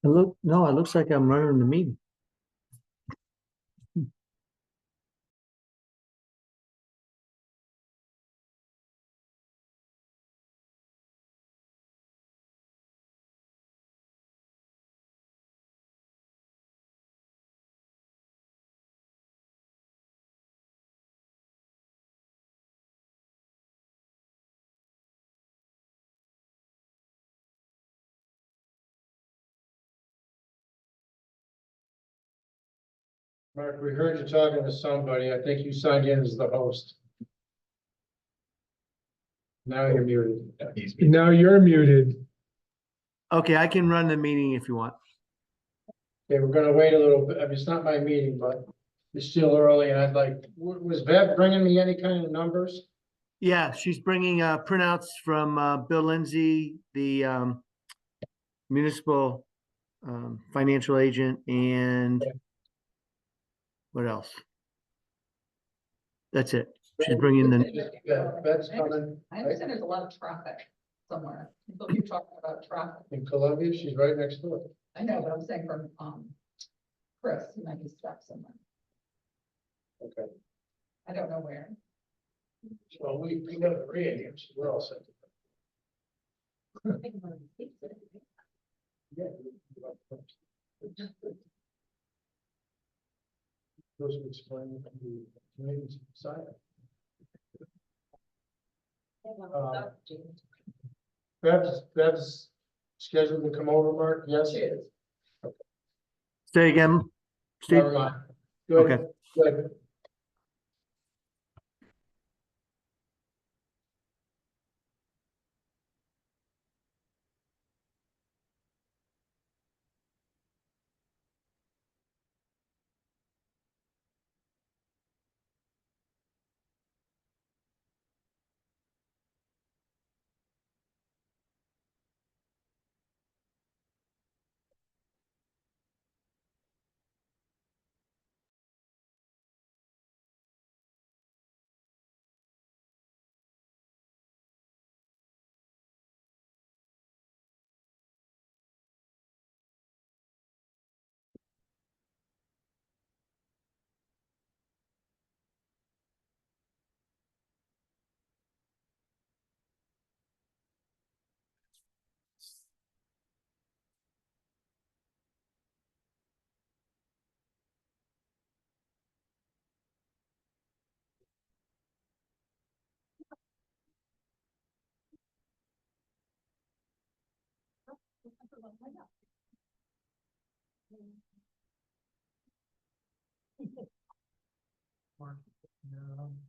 No, it looks like I'm running the meeting. Mark, we heard you talking to somebody. I think you signed in as the host. Now you're muted. Now you're muted. Okay, I can run the meeting if you want. Okay, we're gonna wait a little bit. I mean, it's not my meeting, but it's still early and I'd like, was Bev bringing me any kind of numbers? Yeah, she's bringing printouts from Bill Lindsay, the municipal financial agent, and what else? That's it. She's bringing the, Yeah, Bev's coming I understand there's a lot of traffic somewhere. People keep talking about traffic. in Columbia. She's right next door. I know, but I'm saying from, Chris, he might be stuck somewhere. Okay. I don't know where. Well, we got the radio, so we're all set. Yeah. Those who explain the committee's side. Bev's scheduled to come over, Mark? Yes. She is. say again, Steve? Never mind. Good, Okay. good.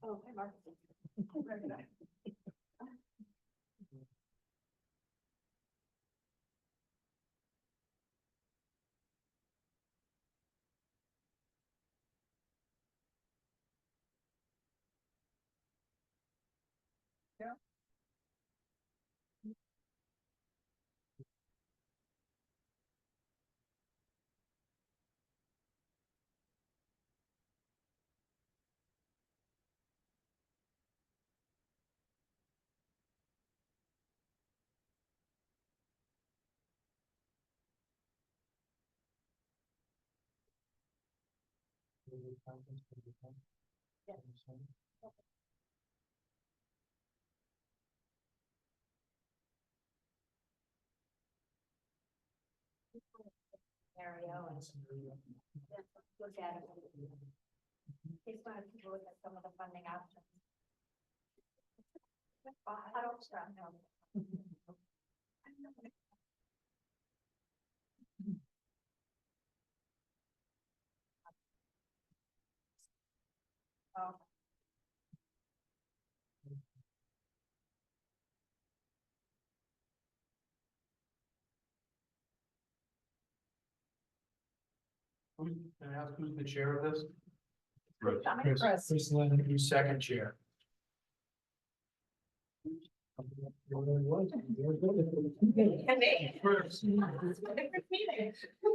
Oh, hi, Mark. Scenario and look at it. He's going to look at some of the funding options. I don't know. Oh. Can I ask who's the chair of this? Chris. Chris Lennon, who's second chair?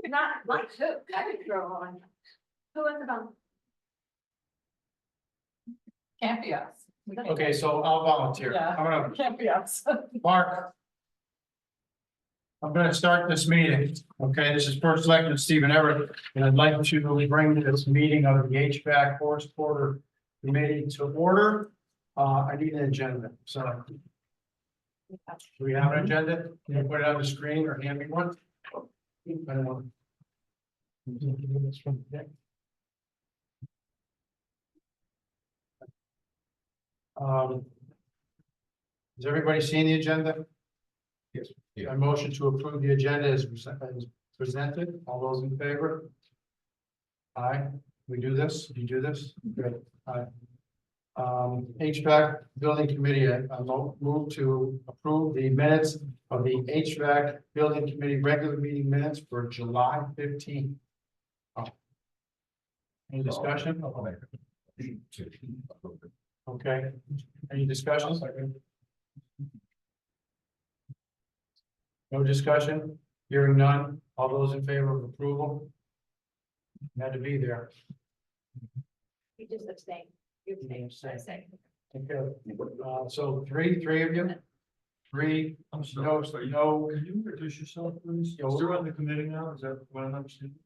Not like who, I could throw on. Who was it on? Can't be us. We can't- Okay, so I'll volunteer. Yeah. I'm gonna, Can't be us. Mark. I'm gonna start this meeting. Okay, this is First Selectman Stephen Everett, and I'd like to bring this meeting of the HVAC Horace Porter Committee to order. I need an agenda, so. Do we have an agenda? Can you put it on the screen or hand me one? I don't want. Has everybody seen the agenda? Yes. A motion to approve the agenda as presented. All those in favor? Aye. We do this? You do this? Good. Aye. HVAC Building Committee, I move to approve the minutes of the HVAC Building Committee regular meeting minutes for July 15th. Any discussion? Okay. Any discussion? No discussion? Hearing none. All those in favor of approval? Had to be there. You just abstain. You abstain. Okay. So three of you? Three, no, no. Can you introduce yourself, please? Yeah, You're on the committee now, is that what I'm understanding?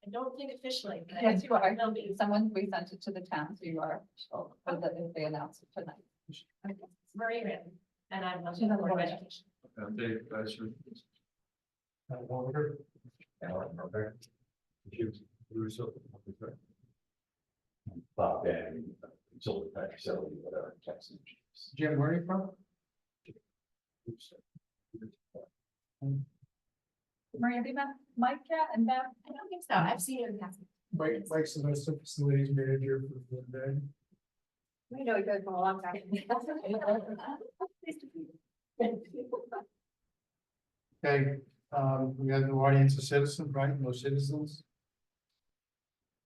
I don't think officially. but Yes, you are. It'll be- Someone present it to the town, so you are, so if they announce it tonight. Maria Rand, and I'm. She's on the board of education. Dave, guys, Walker. Bob Van, solar facility, whatever, Texas. Jim, where are you from? Maria, have you met Mike yet and Bev? I don't think so. I've seen it in passing. Mike's the most facilities manager for the day. We know each other for a long time. Okay, we have no audience of citizens, right? No citizens?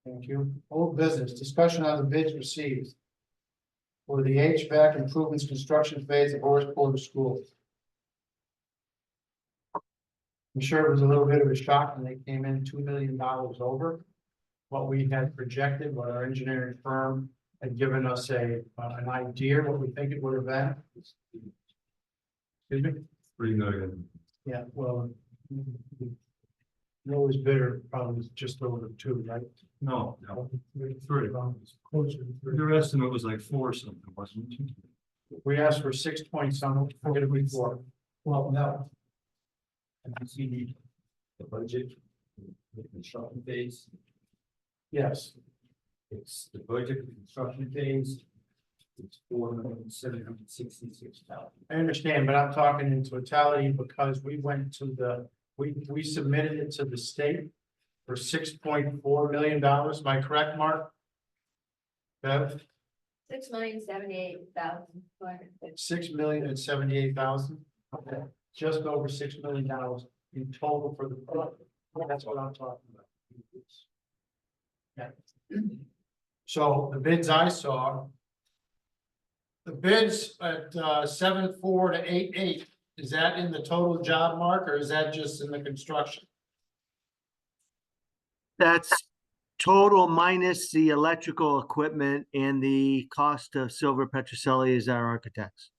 Thank you. Old business, discussion on the bids received for the HVAC improvements construction phase of Horace Porter School. I'm sure it was a little bit of a shock when they came in $2 million over what we had projected, what our engineering firm had given us an idea what we think it would have been. Excuse me? 3 million. Yeah, well. Lowest bidder probably was just over 2, right? No, 3. Closer to 3. Your estimate was like 4 something, wasn't it? We asked for 6 point something, we're gonna be 4. Well, no. And you see the budget, the construction phase, Yes, it's the budget, the construction phase. It's $4,766,000. I understand, but I'm talking in totality because we went to we submitted it to the state for $6.4 million. Am I correct, Mark? Bev, 6,078,450. $6,078,000. Okay, just over $6 million in total for the project. That's what I'm talking about. Yeah. So the bids I saw. The bids at 7.4 to 8.8, is that in the total job, Mark, or is that just in the construction? That's total minus the electrical equipment and the cost of Silver Petroselli as our architects.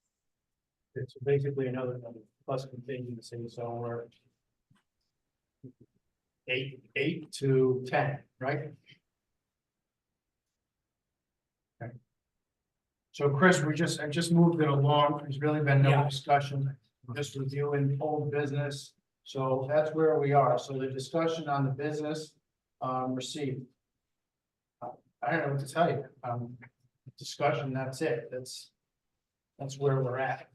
It's basically another number plus contingency, so we're 8 to 10, right? Okay. So Chris, I just moved it along. There's really been no discussion, just reviewing old business. So that's where we are. So the discussion on the business received. I don't know what to tell you. Discussion, that's it. That's where we're at.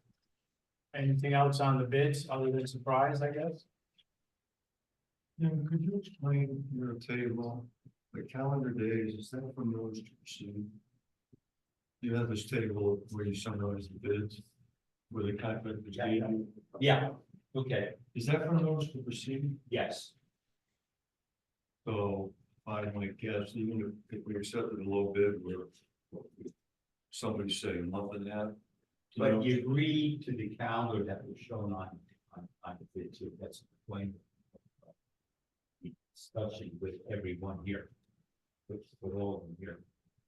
Anything else on the bids other than surprise, I guess? Yeah, could you explain your table, the calendar days, is that from those to proceed? You have this table where you summarize the bids, where the contract is being, Yeah, okay, is that from those to proceed? yes, So I might guess, even if we accepted a low bid, where somebody say a month and a half. but you agreed to the calendar that was shown on the bid too, that's the point. Discussion with everyone here, with all of them here.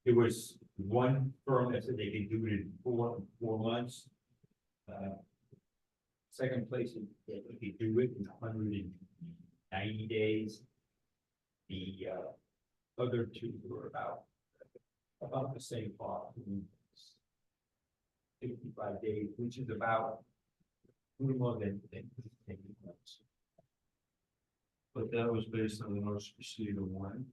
There was one firm that said they could do it in four months. Second place, if you do it in 190 days. The other two were about the same cost. 55 days, which is about a little more than 10 months. But that was based on the notice received of one,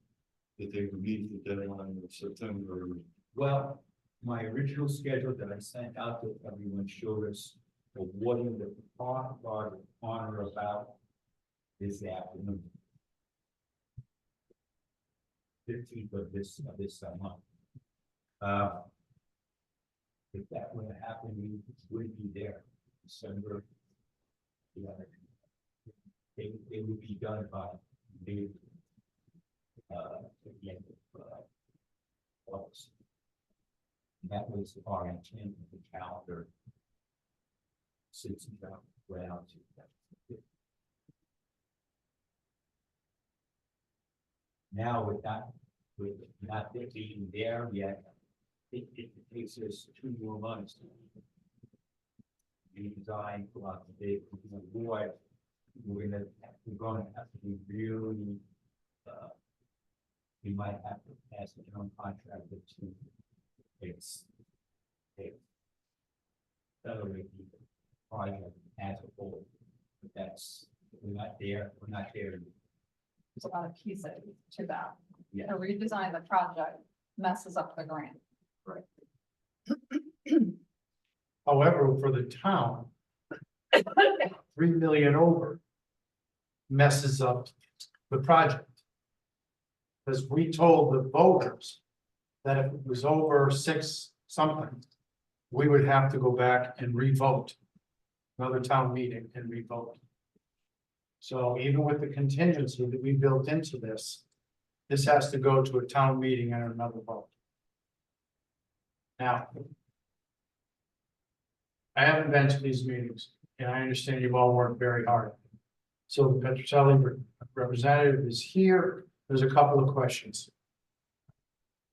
that they would meet the deadline in September. Well, my original schedule that I sent out to everyone showed us awarding the project on or about this afternoon. 15th of this month. If that were to happen, we would be there December. Yeah, it would be done by the at the end of August. That was our intent of the calendar. Since we got around to that. Now with not being there yet, it takes us 2 more months. Redesign, go out to bid, boy, we're going to have to be really, we might have to pass a general contractor to accelerate the project as a whole. But that's, we're not there yet. There's a lot of pieces to that. Yeah. To redesign the project messes up the grant. However, for the town, 3 million over messes up the project. Because we told the voters that if it was over 6 something, we would have to go back and re-vote. Another town meeting and re-vote. So even with the contingency that we built into this, this has to go to a town meeting and another vote. Now, I haven't been to these meetings, and I understand you've all worked very hard. So the Petrocelli representative is here. There's a couple of questions.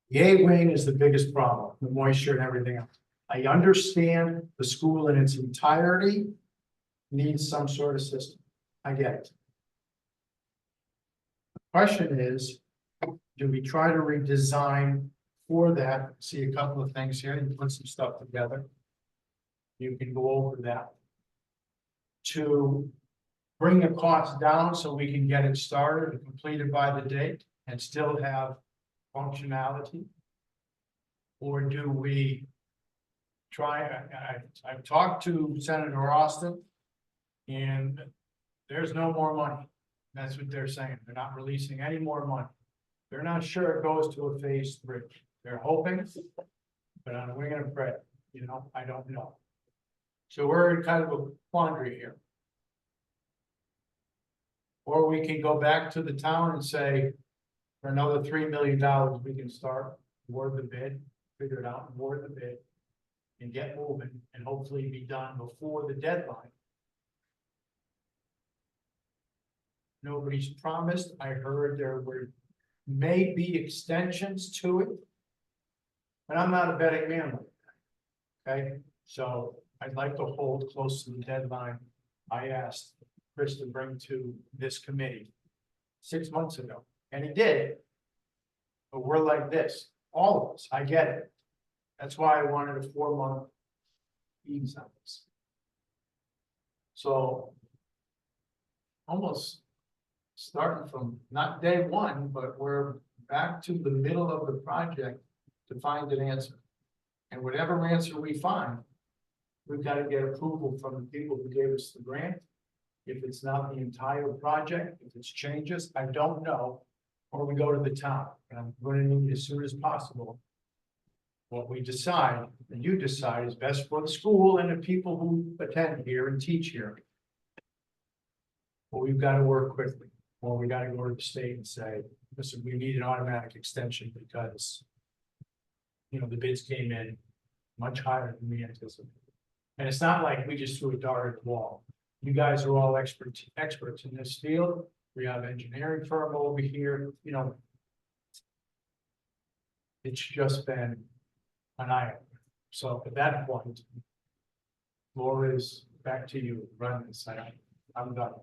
The A-wing is the biggest problem, the moisture and everything else. I understand the school in its entirety needs some sort of system. I get it. The question is, do we try to redesign for that? See a couple of things here and put some stuff together. You can go over that. To bring the cost down so we can get it started and completed by the date and still have functionality? Or do we try, I've talked to Senator Austin, and there's no more money. That's what they're saying. They're not releasing any more money. They're not sure it goes to a phase 3. They're hoping, but on a wing and a prayer, I don't know. So we're in kind of a quandary here. Or we can go back to the town and say, for another $3 million, we can start, award the bid, figure it out, award the bid, and get moving, and hopefully be done before the deadline. Nobody's promised. I heard there were maybe extensions to it. But I'm not a betting man like that. Okay, so I'd like to hold close to the deadline I asked Chris to bring to this committee 6 months ago, and he did. But we're like this, all of us, I get it. That's why I wanted a 4-month ease on this. So almost starting from not day 1, but we're back to the middle of the project to find an answer. And whatever answer we find, we've got to get approval from the people who gave us the grant. If it's not the entire project, if it's changes, I don't know. Or we go to the town, and I'm going to need as soon as possible. What we decide, and you decide, is best for the school and the people who attend here and teach here. But we've got to work quickly, or we got to go to the state and say, listen, we need an automatic extension because the bids came in much higher than we anticipated. And it's not like we just threw a dart at the wall. You guys are all experts in this field. We have engineering firm over here, it's just been an eye opener. So at that point, floor is back to you, run this, I'm done.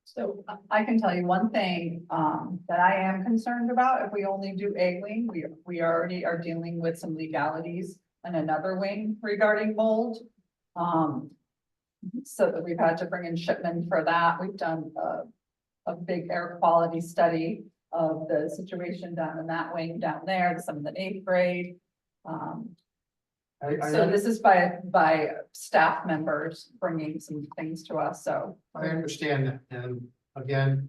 So I can tell you one thing, that I am concerned about, if we only do a wing, we already are dealing with some legalities in another wing regarding mold. So that we've had to bring in Shipman for that. We've done a big air quality study of the situation down in that wing down there, some in the 8th grade. So this is by staff members bringing some things to us, so. I understand that, and again,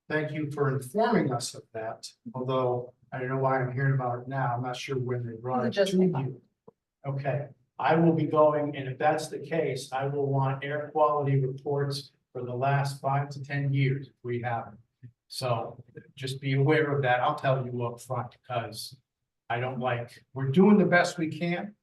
thank you for informing us of that, although I don't know why I'm hearing about it now, I'm not sure when they brought It it just to came up. you. Okay, I will be going, and if that's the case, I will want air quality reports for the last 5 to 10 years, if we have them. So just be aware of that, I'll tell you up front, because I don't like, we're doing the best we can.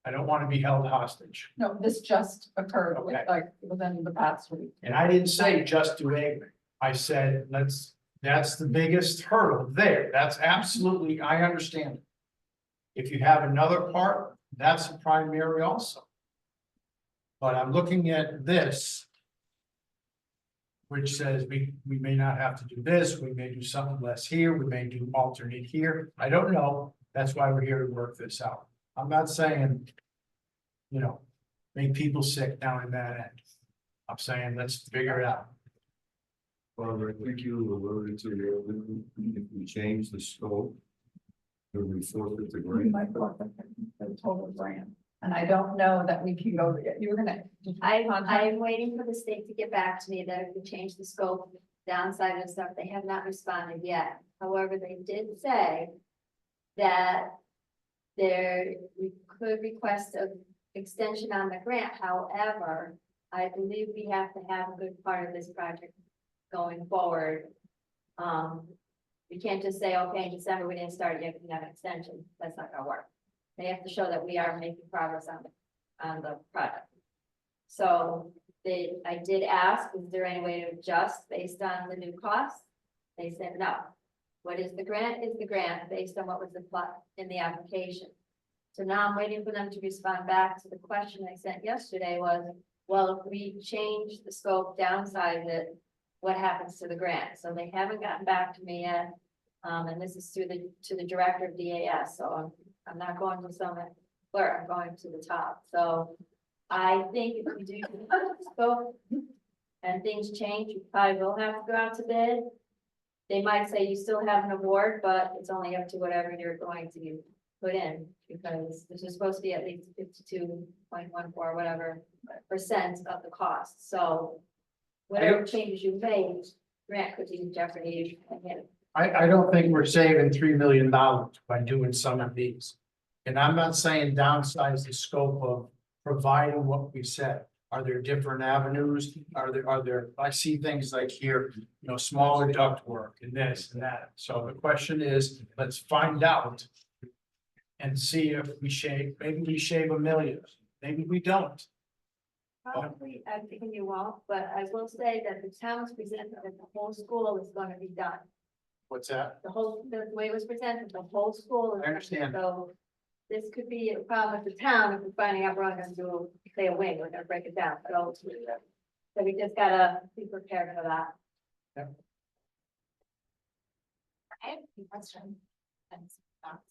I don't want to be held hostage. No, this just occurred Okay. like within the past week. And I didn't say just do egg. I said, that's the biggest hurdle there. That's absolutely, I understand. It. If you have another part, that's a primary also. But I'm looking at this, which says we may not have to do this, we may do something less here, we may do alternate here. I don't know. That's why we're here to work this out. I'm not saying, you know, make people sick down in that end. I'm saying, let's figure it out. Father, I think you alluded to the other, if we change the scope, then we forfeit the We grant. might go up with the total grant, and I don't know that we can go, you were gonna. did you contact- I'm waiting for the state to get back to me that if we change the scope, downside and stuff, they have not responded yet. However, they did say that we could request a extension on the grant. However, I believe we have to have a good part of this project going forward. We can't just say, okay, in December, we didn't start yet, we can have an extension. That's not gonna work. They have to show that we are making progress on the project. So I did ask, is there any way to adjust based on the new costs? They said no. What is the grant is the grant based on what was the plot in the application. So now I'm waiting for them to respond back to the question I sent yesterday was, well, if we change the scope, downsize it, what happens to the grant? So they haven't gotten back to me yet. And this is to the director of DAS, so I'm not going to some clerk, I'm going to the top. So I think if we do scope and things change, you probably will have to go out to bid. They might say you still have an award, but it's only up to whatever you're going to put in, because this is supposed to be at least 52.14, whatever % of the cost. So whatever changes you made, grant could be in jeopardy. I don't think we're saving $3 million by doing some of these. And I'm not saying downsize the scope of providing what we said. Are there different avenues? Are there, I see things like here, you know, smaller duct work and this and that. So the question is, let's find out. And see if maybe we shave $1 million, maybe we don't. Probably, I'm thinking you won't, but I will say that the town's presented that the whole school is gonna be done. What's that? The way it was presented, the whole school. is I understand. So this could be a problem with the town if we're finding out we're only gonna do, say, a wing, we're gonna break it down. So we just gotta be prepared for that. I have a question. And some thoughts.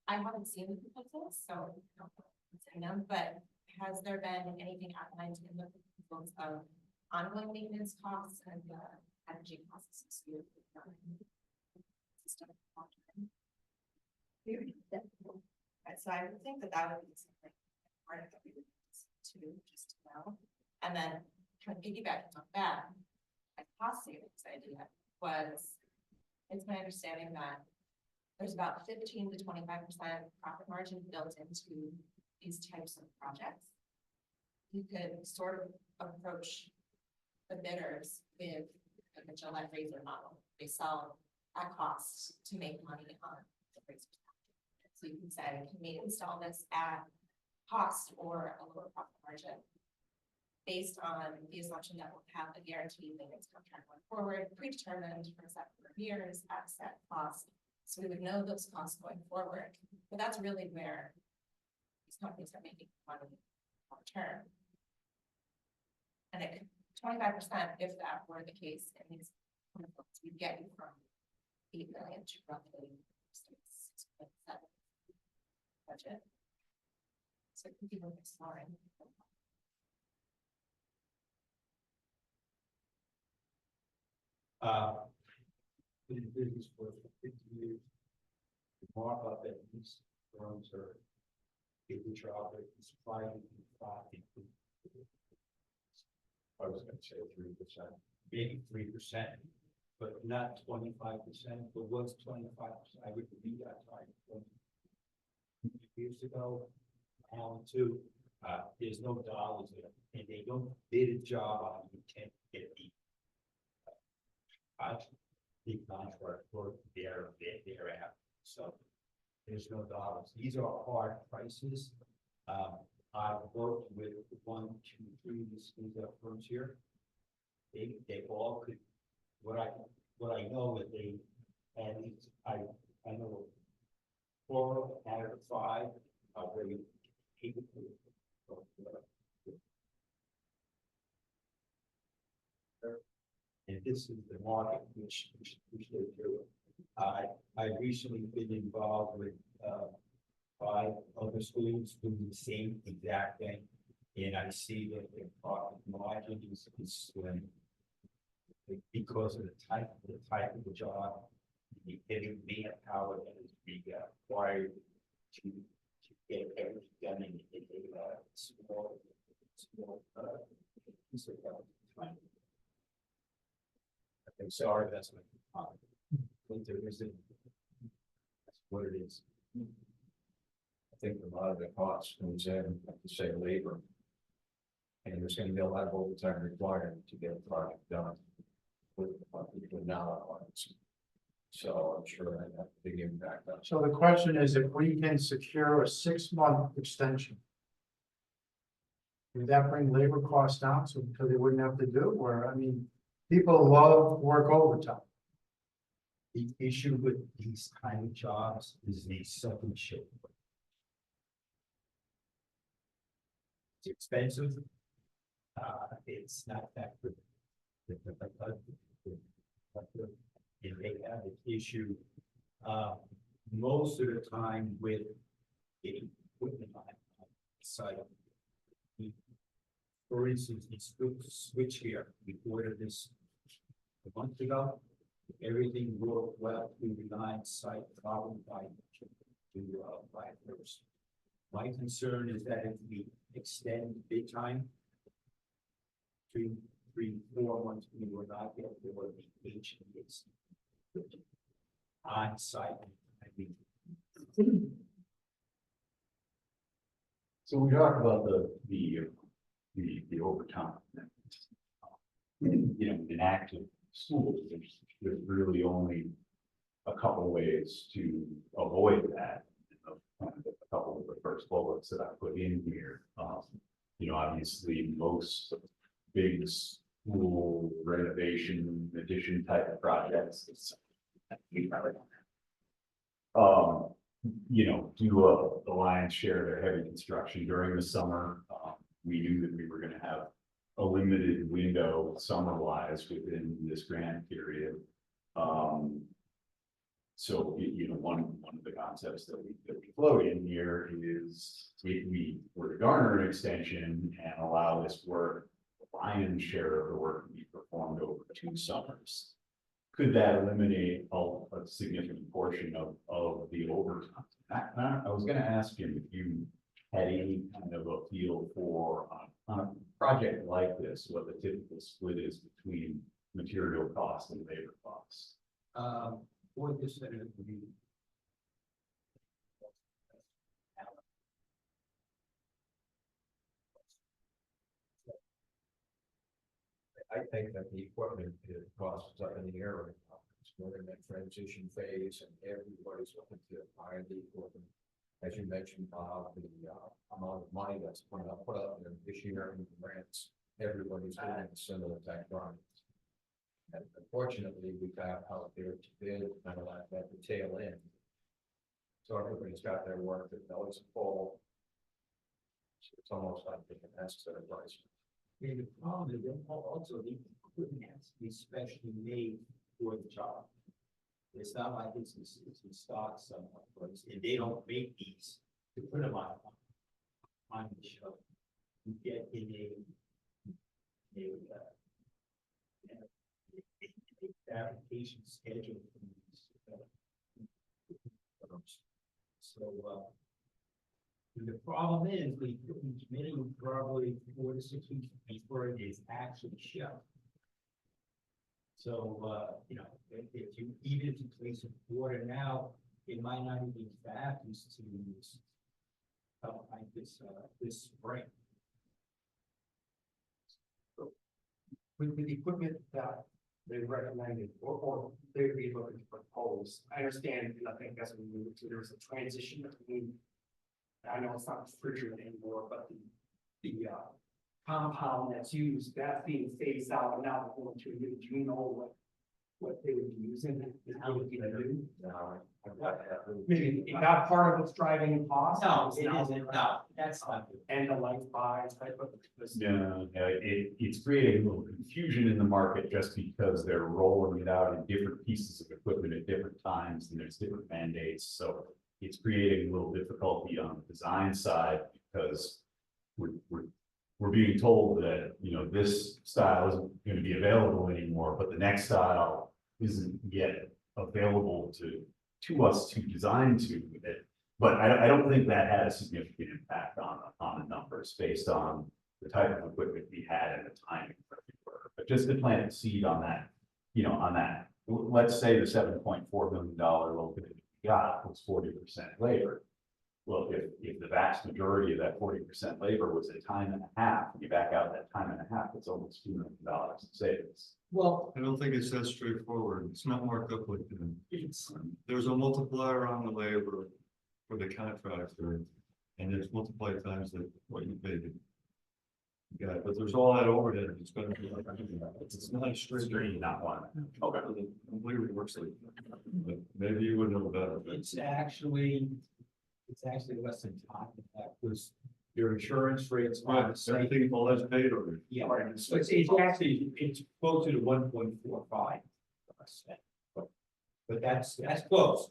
I haven't seen the proposals, so I don't know what's in them, but has there been anything outlined in the proposals of ongoing maintenance costs and energy costs associated with the system? So I would think that would be something part of the just to know. And then kind of piggybacking on that, my cost savings idea was, it's my understanding that there's about 15 to 25% profit margin built into these types of projects. You could sort of approach the bidders with a Gillette razor model. They sell at cost to make money on the razor. So you can say, can we install this at cost or a lower profit margin? Based on the assumption that we'll have a guaranteed maintenance contract going forward, predetermined for a set number of years at set cost. So we would know those costs going forward, but that's really where these companies are making money long term. And it could, 25%, if that were the case, in these, you get you from 8 million to roughly 6.7 budget. So it could be moving slower. Been in business for 50 years. The markup that these firms are able to operate is 5 to 5. I was gonna say 3%. Maybe 3%, but not 25%, but what's 25%? I would believe that time. Years ago, too, there's no dollars there, and they don't bid a job on you can't get the contract for their app, so there's no dollars. These are hard prices. I've worked with 1, 2, 3 schools that firms here. They all could, what I know that they, at least, I know 4 out of 5 are very capable of, and this is the market which they do. I recently been involved with 5 other schools doing the same exact thing, and I see that their profit margin is slim because of the type of the job, the getting manpower that is required to get everything done in a small piece of time. I'm sorry, that's my but there isn't. That's what it is. I think a lot of the cost comes in, like you say, labor. And there's gonna be a lot of overtime required to get a project done. With now, so I'm sure that have a big impact on. So the question is, if we can secure a 6-month extension, would that bring labor costs down so because they wouldn't have to do, or, I mean, people love work overtime. The issue with these kind of jobs is the second shift. It's expensive. It's not that good. And they have an issue, most of the time with getting equipment on site. For instance, it's good to switch here. We ordered this a month ago. Everything worked well through the 9 site problem by first. My concern is that if we extend bid time 2, 3, 4 months, we will not get the HVAC on site. I mean, So we talked about the overtime. You know, in active schools, there's really only a couple ways to avoid that. A couple of the first bullets that I put in here. You know, obviously most big school renovation addition type of projects. You know, do the lion's share of their heavy construction during the summer. We knew that we were going to have a limited window summer-wise within this grant period. So, you know, one of the concepts that we float in here is if we were to garner an extension and allow this work, the lion's share of the work to be performed over 2 summers. Could that eliminate a significant portion of the overtime? I was going to ask him if you had any kind of a feel for on a project like this, what the typical split is between material costs and labor costs. For this, that it would be. I think that the equipment costs up in the air right now. We're in that transition phase and everybody's looking to buy the equipment. As you mentioned, Bob, the amount of money that's put up there this year in grants, everybody's doing similar type projects. And unfortunately, we got out there to bid kind of like at the tail end. So everybody's got their work that always full. It's almost like they can ask that advice. And the problem is that also the equipment has to be specially made for the job. It's not like it's in stock somewhere, but they don't make these to put them on the shelf. You get in a fabrication schedule from these. So, the problem is we put each menu probably 4 to 6 weeks before it is actually shipped. So, you know, if you, even if you place an order now, it might not even be fast to like this spring. With the equipment that they recommended, or they'd be looking to propose, I understand, and I think that's what we moved to, there's a transition between. I know it's not refrigerant anymore, but the compound that's used, that's being phased out, and now we're going to, do you know what they would be using? How would be new? Maybe it's not part of what's driving costs? No, it isn't, no, that's not good. And the life buy type of. Yeah, it's creating a little confusion in the market just because they're rolling it out in different pieces of equipment at different times and there's different mandates, so it's creating a little difficulty on the design side because we're being told that, you know, this style isn't going to be available anymore, but the next style isn't yet available to us to design to it. But I don't think that had a significant impact on the numbers based on the type of equipment we had and the timing that we were. But just to plant the seed on that, you know, on that, let's say the $7.4 million loan that we got was 40% labor. Well, if the vast majority of that 40% labor was a time and a half, you back out that time and a half, it's almost $2 million in savings. Well, I don't think it's that straightforward. It's not marked up like that. There's a multiplier on the labor for the contractor, and it's multiplied times what you paid. Yeah, but there's all that overhead. It's going to be like, it's not a straight. Not one. Okay. It completely works like that. But maybe you would know better. But it's actually less than time. That was your insurance rates on the site. everything, all that's paid already. Yeah, so it's actually, it's closer to 1.45%. But that's close.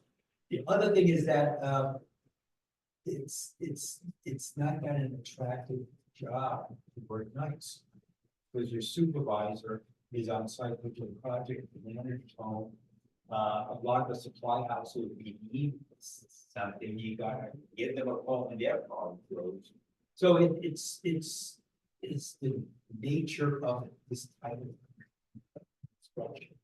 The other thing is that, it's not got an attractive job to work nights. Because your supervisor is on site with your project, the manager's home. A lot of the supply houses would be something you gotta give them a call and their problem closed. So it's the nature of this type of structure.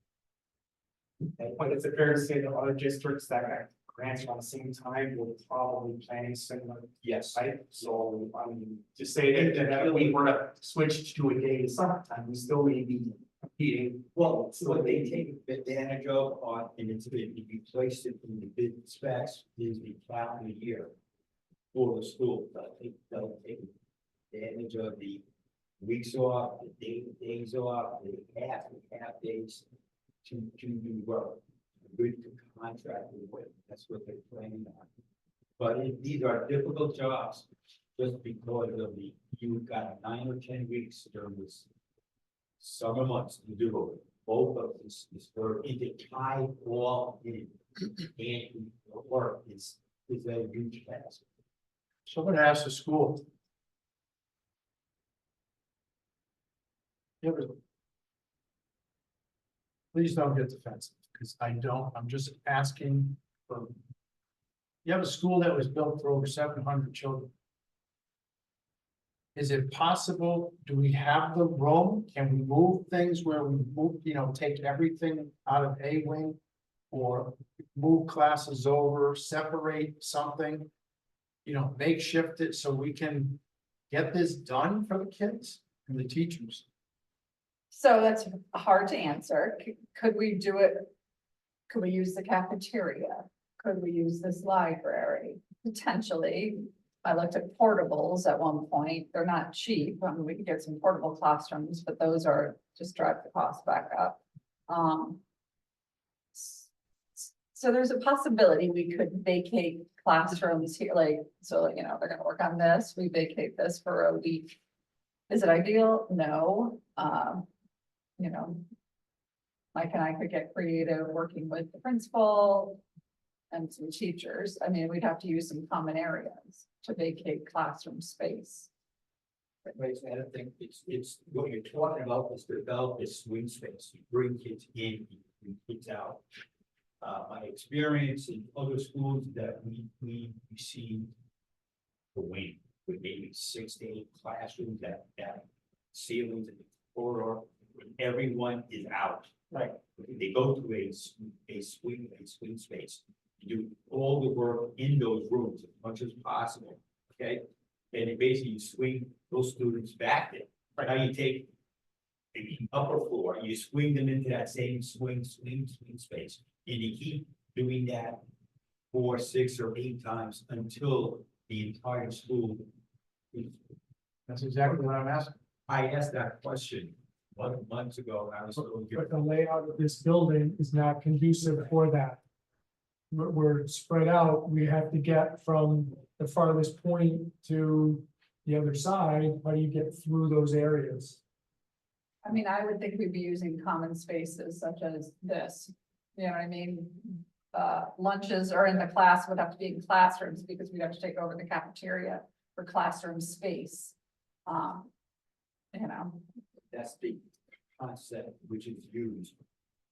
But it's fair to say that other districts that got grants around the same time will probably planning similar, Yes. right? So, I mean, to say that if we were to switch to a day in summertime, we still may be competing. Well, so what they take advantage of on, and it's been placed it in the bid specs, is the calendar year for the school. They'll take advantage of the weeks off, the days off, the half days to do work. Good contract with, that's what they're planning on. But these are difficult jobs just because of you've got 9 or 10 weeks during this summer months to do both of this work, and to tie all in and work is a huge task. So I'm gonna ask the school. Please don't get defensive, because I'm just asking for. You have a school that was built for over 700 children. Is it possible, do we have the room? Can we move things where we move, take everything out of A wing? Or move classes over, separate something? Makeshift it so we can get this done for the kids and the teachers. So that's hard to answer. Could we do it? Could we use the cafeteria? Could we use this library? Potentially. I looked at portables at one point. They're not cheap. I mean, we could get some portable classrooms, but those are just drive the cost back up. So there's a possibility we could vacate classrooms here, like, so, you know, they're gonna work on this, we vacate this for a week. Is it ideal? No, you know. Mike and I could get creative working with the principal and some teachers. I mean, we'd have to use some common areas to vacate classroom space. Right, so I don't think it's, what you're talking about is to develop this swing space, you bring kids in, you bring kids out. My experience in other schools that we see the wing with maybe 6 to 8 classrooms that ceilings in the corridor, when everyone is out. Right. They go to a swing space, you do all the work in those rooms as much as possible, okay? And you basically swing those students back there. But now you take the upper floor, you swing them into that same swing space. And you keep doing that 4, 6, or 8 times until the entire school. That's exactly what I'm asking. I asked that question months ago, and I was told. But the layout of this building is not conducive for that. We're spread out, we have to get from the farthest point to the other side. How do you get through those areas? I mean, I would think we'd be using common spaces such as this, you know what I mean? Lunches are in the class, would have to be in classrooms because we'd have to take over the cafeteria for classroom space. You know, That's the concept which is used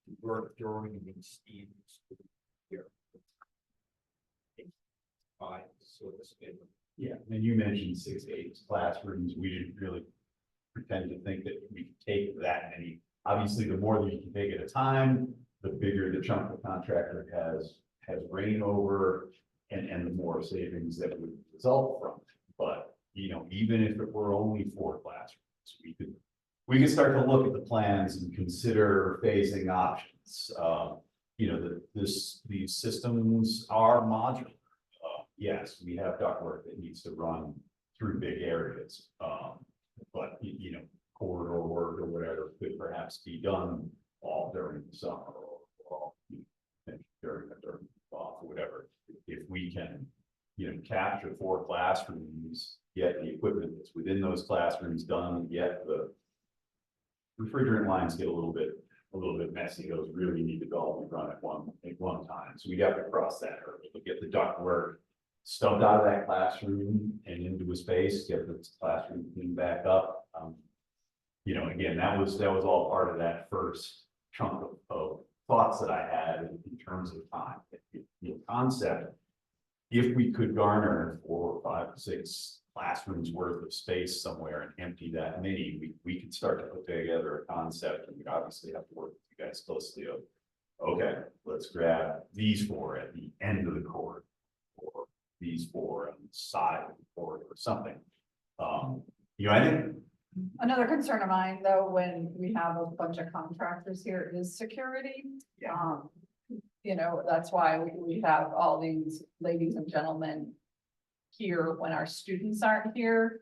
to work during the standards here. By sort of schedule. Yeah, and you mentioned 6 to 8 classrooms. We didn't really pretend to think that we could take that many. Obviously, the more that you can take at a time, the bigger the chunk the contractor has reign over, and the more savings that would result from it. But, you know, even if it were only 4 classrooms, we could start to look at the plans and consider phasing options. You know, these systems are modular. Yes, we have ductwork that needs to run through big areas. But you know, corridor work or whatever could perhaps be done all during the summer or during the fall or whatever. If we can, you know, capture 4 classrooms, get the equipment that's within those classrooms done, get the refrigerant lines get a little bit messy. Those really need to all be run at one time. So we have to cross that hurdle, to get the ductwork stubbed out of that classroom and into a space, get the classroom cleaned back up. You know, again, that was all part of that first chunk of thoughts that I had in terms of time. The concept, if we could garner 4, 5, 6 classrooms worth of space somewhere and empty that many, we could start to put together a concept, and we obviously have to work with you guys closely of, okay, let's grab these 4 at the end of the corridor, or these 4 on the side of the corridor or something. You know, I think. another concern of mine, though, when we have a bunch of contractors here is security. Yeah. You know, that's why we have all these ladies and gentlemen here when our students aren't here.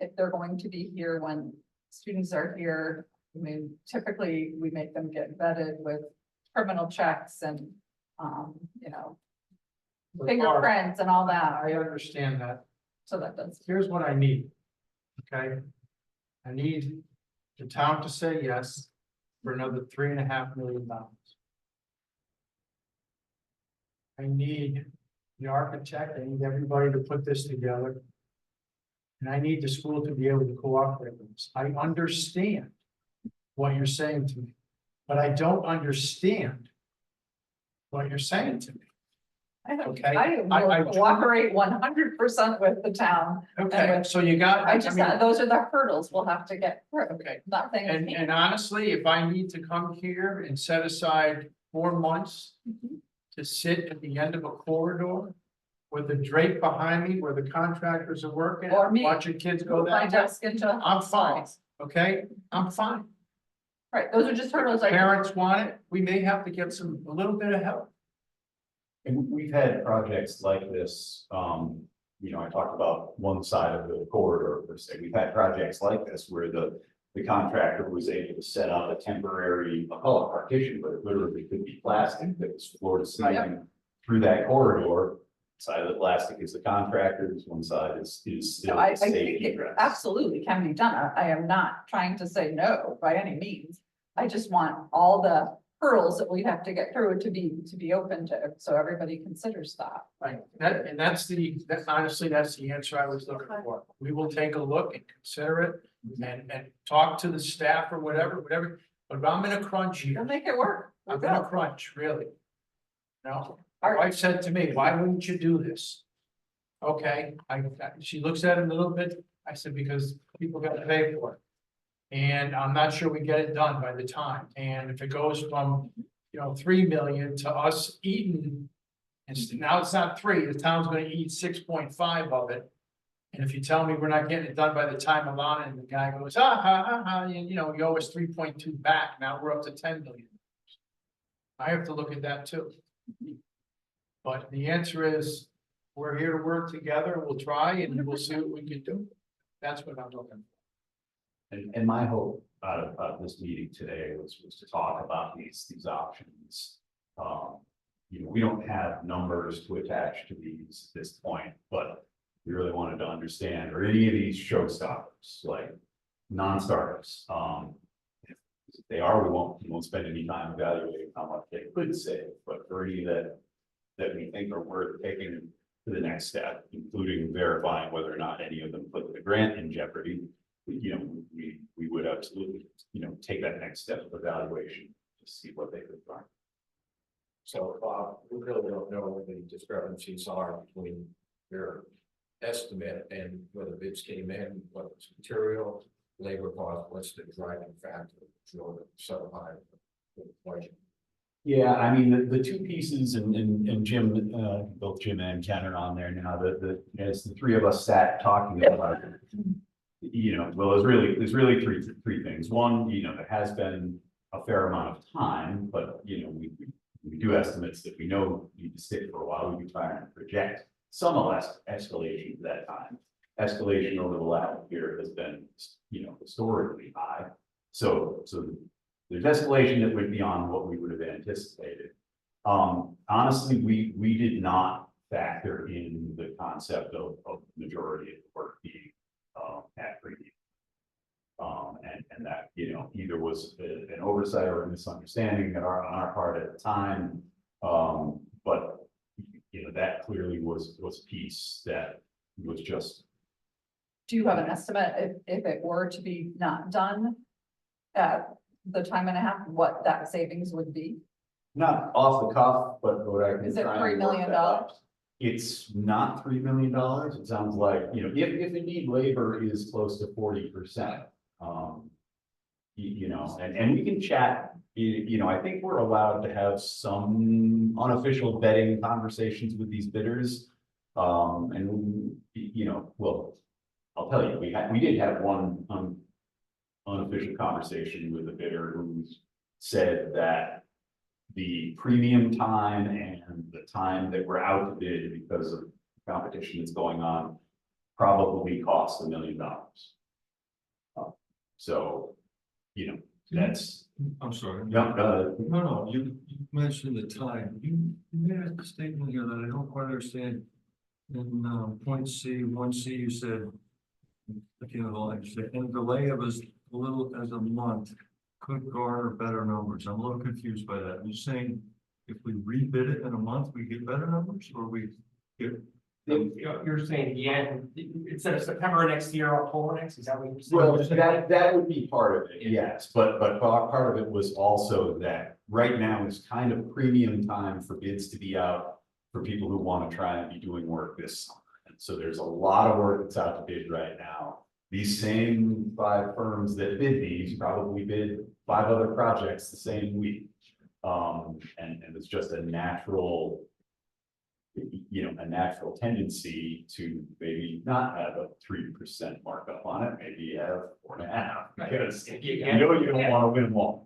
If they're going to be here when students are here, I mean, typically we make them get vetted with criminal checks and, you know, fingerprints and all that. I understand that. So that does. Here's what I need. Okay? I need the town to say yes for another $3.5 million. I need the architect, I need everybody to put this together. And I need the school to be able to cooperate with this. I understand what you're saying to me, but I don't understand what you're saying to me. Okay. I I- will cooperate 100% with the town. Okay, so you got. I just, mean, those are the hurdles we'll have to get through. Okay. Nothing. And honestly, if I need to come here and set aside 4 months to sit at the end of a corridor with a drape behind me where the contractors are working, Or me. watching kids go My down, desk into. I'm fine. Okay, I'm fine. Right, those are just hurdles. If parents want it, we may have to get a little bit of help. And we've had projects like this, you know, I talked about one side of the corridor per se. We've had projects like this where the the contractor was able to set up a temporary, I'll call it partition, but it literally could be plastic that was floor to ceiling through that corridor. Side of the plastic is the contractor's, one side is No, still I the think safety it dress. absolutely can be done. I am not trying to say no by any means. I just want all the hurdles that we have to get through to be open to, so everybody considers that. Right, that's honestly, that's the answer I was looking for. We will take a look and consider it and talk to the staff or whatever, but I'm in a crunch We'll here. make it work. We I'm in a will. crunch, really. No, All my right. wife said to me, why wouldn't you do this? Okay, she looks at it a little bit, I said, because people gotta pay for it. And I'm not sure we get it done by the time, and if it goes from, 3 million to us eating. And now it's not 3, the town's gonna eat 6.5 of it. And if you tell me we're not getting it done by the time I'm on, and the guy goes, ha, ha, ha, ha, you owe us 3.2 back, now we're up to 10 million. I have to look at that too. But the answer is, we're here to work together, we'll try and we'll see what we can do. That's what I'm looking for. And my hope out of this meeting today was to talk about these options. We don't have numbers to attach to these at this point, but we really wanted to understand, or any of these showstoppers, like non-starters. If they are, we won't spend any time evaluating how much they could save, but for any that we think are worth taking to the next step, including verifying whether or not any of them put the grant in jeopardy, we would absolutely, take that next step of evaluation to see what they could find. So, we really don't know what the discrepancies are between your estimate and where the bids came in, what's material, labor cost, what's the driving factor, so high. Budget. Yeah, I mean, the two pieces and Jim, both Jim and Ken are on there now, as the three of us sat talking about it. Well, there's really three things. One, there has been a fair amount of time, but, we do estimates that we know need to stick for a while. We do try and project some escalation to that time. Escalation over the last year has been, historically high. So there's escalation that would be beyond what we would have anticipated. Honestly, we did not factor in the concept of majority of the work being at premium. And that, either was an oversight or a misunderstanding on our part at the time. But, that clearly was a piece that was just. Do you have an estimate if it were to be not done at the time and a half, what that savings would be? Not off the cuff, but what I can. Is it try and $3 work million? that out. It's not $3 million. It sounds like, if indeed labor is close to 40%. And we can chat, I think we're allowed to have some unofficial vetting conversations with these bidders. Well, I'll tell you, we did have one unofficial conversation with a bidder who said that the premium time and the time that we're out to bid because of competition that's going on probably costs $1 million. So, that's. I'm sorry. Yeah, No, you mentioned the time. You made a statement here that I don't quite understand. In point C, 1C, you said, and delay of as little as a month could garner better numbers. I'm a little confused by that. You're saying if we rebid it in a month, we get better numbers, or we get? You're saying, instead of September next year, October next, is that what you're saying? Well, that would be part of it, yes, but part of it was also that right now is kind of premium time for bids to be out for people who want to try and be doing work this summer. And so there's a lot of work that's out to bid right now. These same 5 firms that bid these probably bid 5 other projects the same week. And it's just a natural, a natural tendency to maybe not have a 3% markup on it, maybe have 4.5, because you don't want to win long.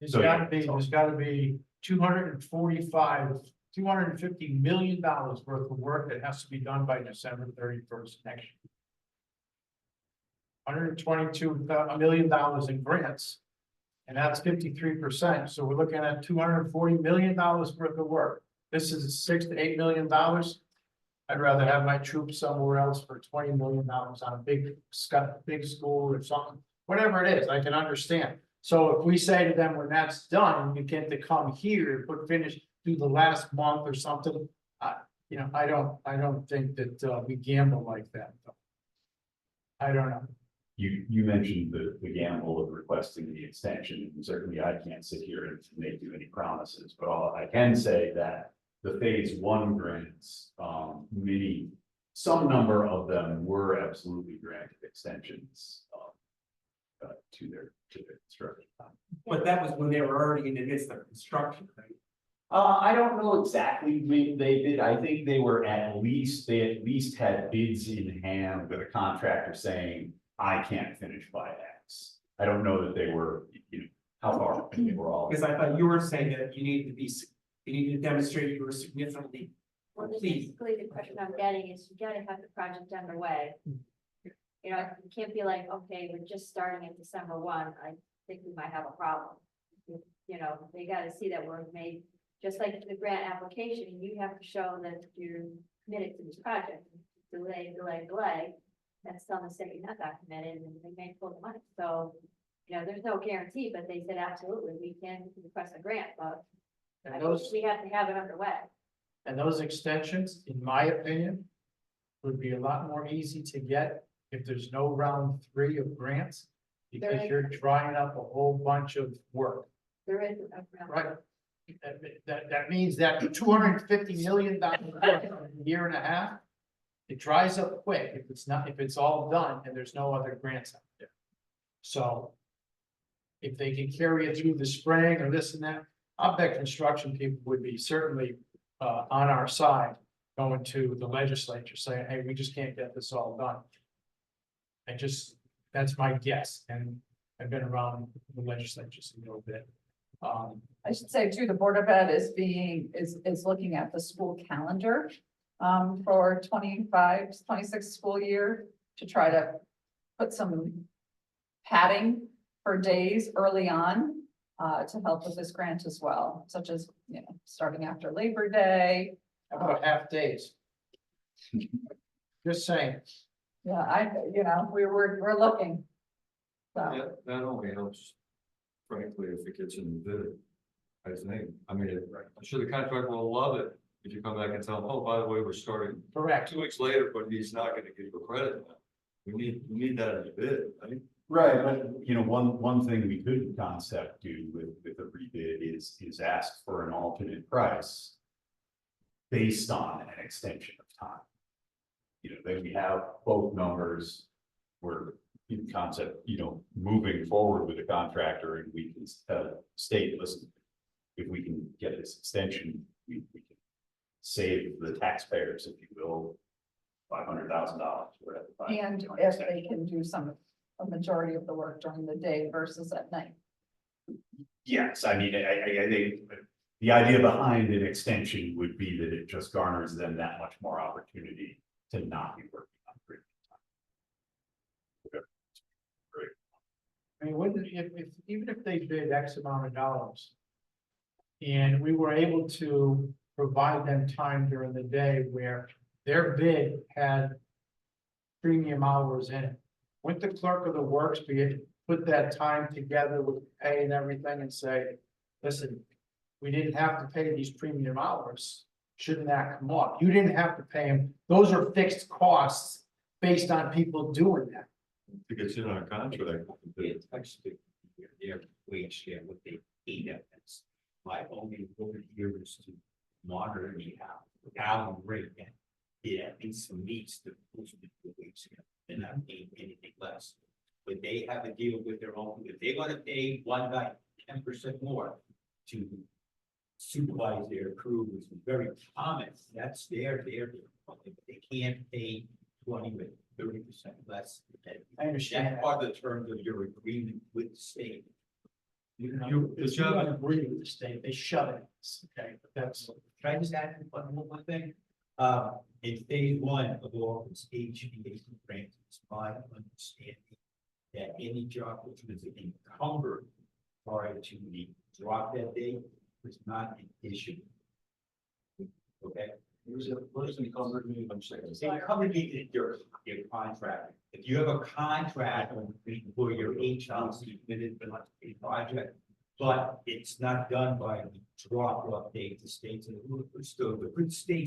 There's gotta be $250 million worth of work that has to be done by December 31st next year. $122 million in grants. And that's 53%, so we're looking at $240 million worth of work. This is $6 to $8 million. I'd rather have my troops somewhere else for $20 million on a big school or something, whatever it is, I can understand. So if we say to them, when that's done, you get to come here, do the last month or something. I don't think that we gamble like that. I don't know. You mentioned the gamble of requesting the extension, and certainly I can't sit here and make you any promises, but all I can say that the phase one grants, some number of them were absolutely granted extensions. To their construction time. But that was when they were already in the midst of construction, right? I don't know exactly when they did. I think they at least had bids in hand with a contractor saying, I can't finish by X. I don't know that they were, how far they were all. Because I thought you were saying that you need to demonstrate you were significantly Well, complete. basically, the question I'm getting is you gotta have the project underway. You can't be like, okay, we're just starting in December 1, I think we might have a problem. They gotta see that we're made, just like the grant application, you have to show that you're committed to this project. Delay, that's telling us that you're not that committed and they may pull the money, so. There's no guarantee, but they said absolutely, we can request a grant, but And those, we have to have it underway. and those extensions, in my opinion, would be a lot more easy to get if there's no round 3 of grants. Because There is. you're drying up a whole bunch of work, There is a right? That means that $250 million work in a year and a half, it dries up quick if it's all done and there's no other grants out there. So if they can carry it through the spring or this and that, I bet construction people would be certainly on our side, going to the legislature saying, hey, we just can't get this all done. That's my guess, and I've been around the legislatures a little bit. I should say too, the Board of Ed is looking at the school calendar for 25-26 school year to try to put some padding for days early on to help with this grant as well, such as, starting after Labor Day. How about half days? Just saying. Yeah, we're looking. So, That only helps, frankly, if it gets in the bid. I think, I'm sure the contractor will love it if you come back and tell them, oh, by the way, we're starting Correct. 2 weeks later, but he's not gonna give you credit. We need that in the bid, right? Right, but one thing we could concept do with a rebid is ask for an alternate price based on an extension of time. Then we have both numbers, we're in concept, moving forward with the contractor, and we can state, listen, if we can get this extension, we can save the taxpayers, if you will, $500,000, whatever. and if they can do a majority of the work during the day versus at night. Yes, I think the idea behind an extension would be that it just garners them that much more opportunity to not be working on grid time. I mean, even if they bid X amount of dollars. And we were able to provide them time during the day where their bid had premium hours in it. Wouldn't the clerk of the works be able to put that time together with pay and everything and say, listen, we didn't have to pay these premium hours. Shouldn't that come off? You didn't have to pay them. Those are fixed costs based on people doing that. It gets in our contract. It's actually their wage scale, what they pay them. My only goal here is to monitor the hourly rate, and it at least meets the wage scale, and not paying anything less. But they have to deal with their own, if they want to pay one guy 10% more to supervise their crew, which is very common, that's their, they can't pay 20 with 30% less. I understand That's that. part of the terms of your agreement with the state. If you don't agree with the state, they shut it. Okay, but that's. Can I just add one thing? In phase 1 of all this HVAC grants, it's my understanding that any job which was encumbered prior to the drop that date was not an issue. Okay? What does encumbered mean? I'm saying. Encumbered means your contract. If you have a contract for your house, you committed to a project, but it's not done by the drop off date, the state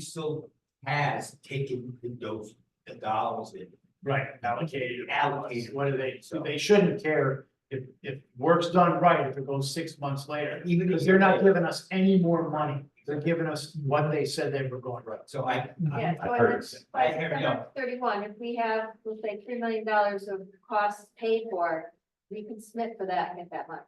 still has taken those the dollars in. Right, allocated. Allocated. What do they shouldn't care if work's done right, if it goes 6 months later, Even if because they're not giving us any more money. They're giving us what they said they were going. Right, so I Yeah, so heard it's it. by I hear you. December 31, if we have, let's say, $3 million of costs paid for, we can submit for that and get that money.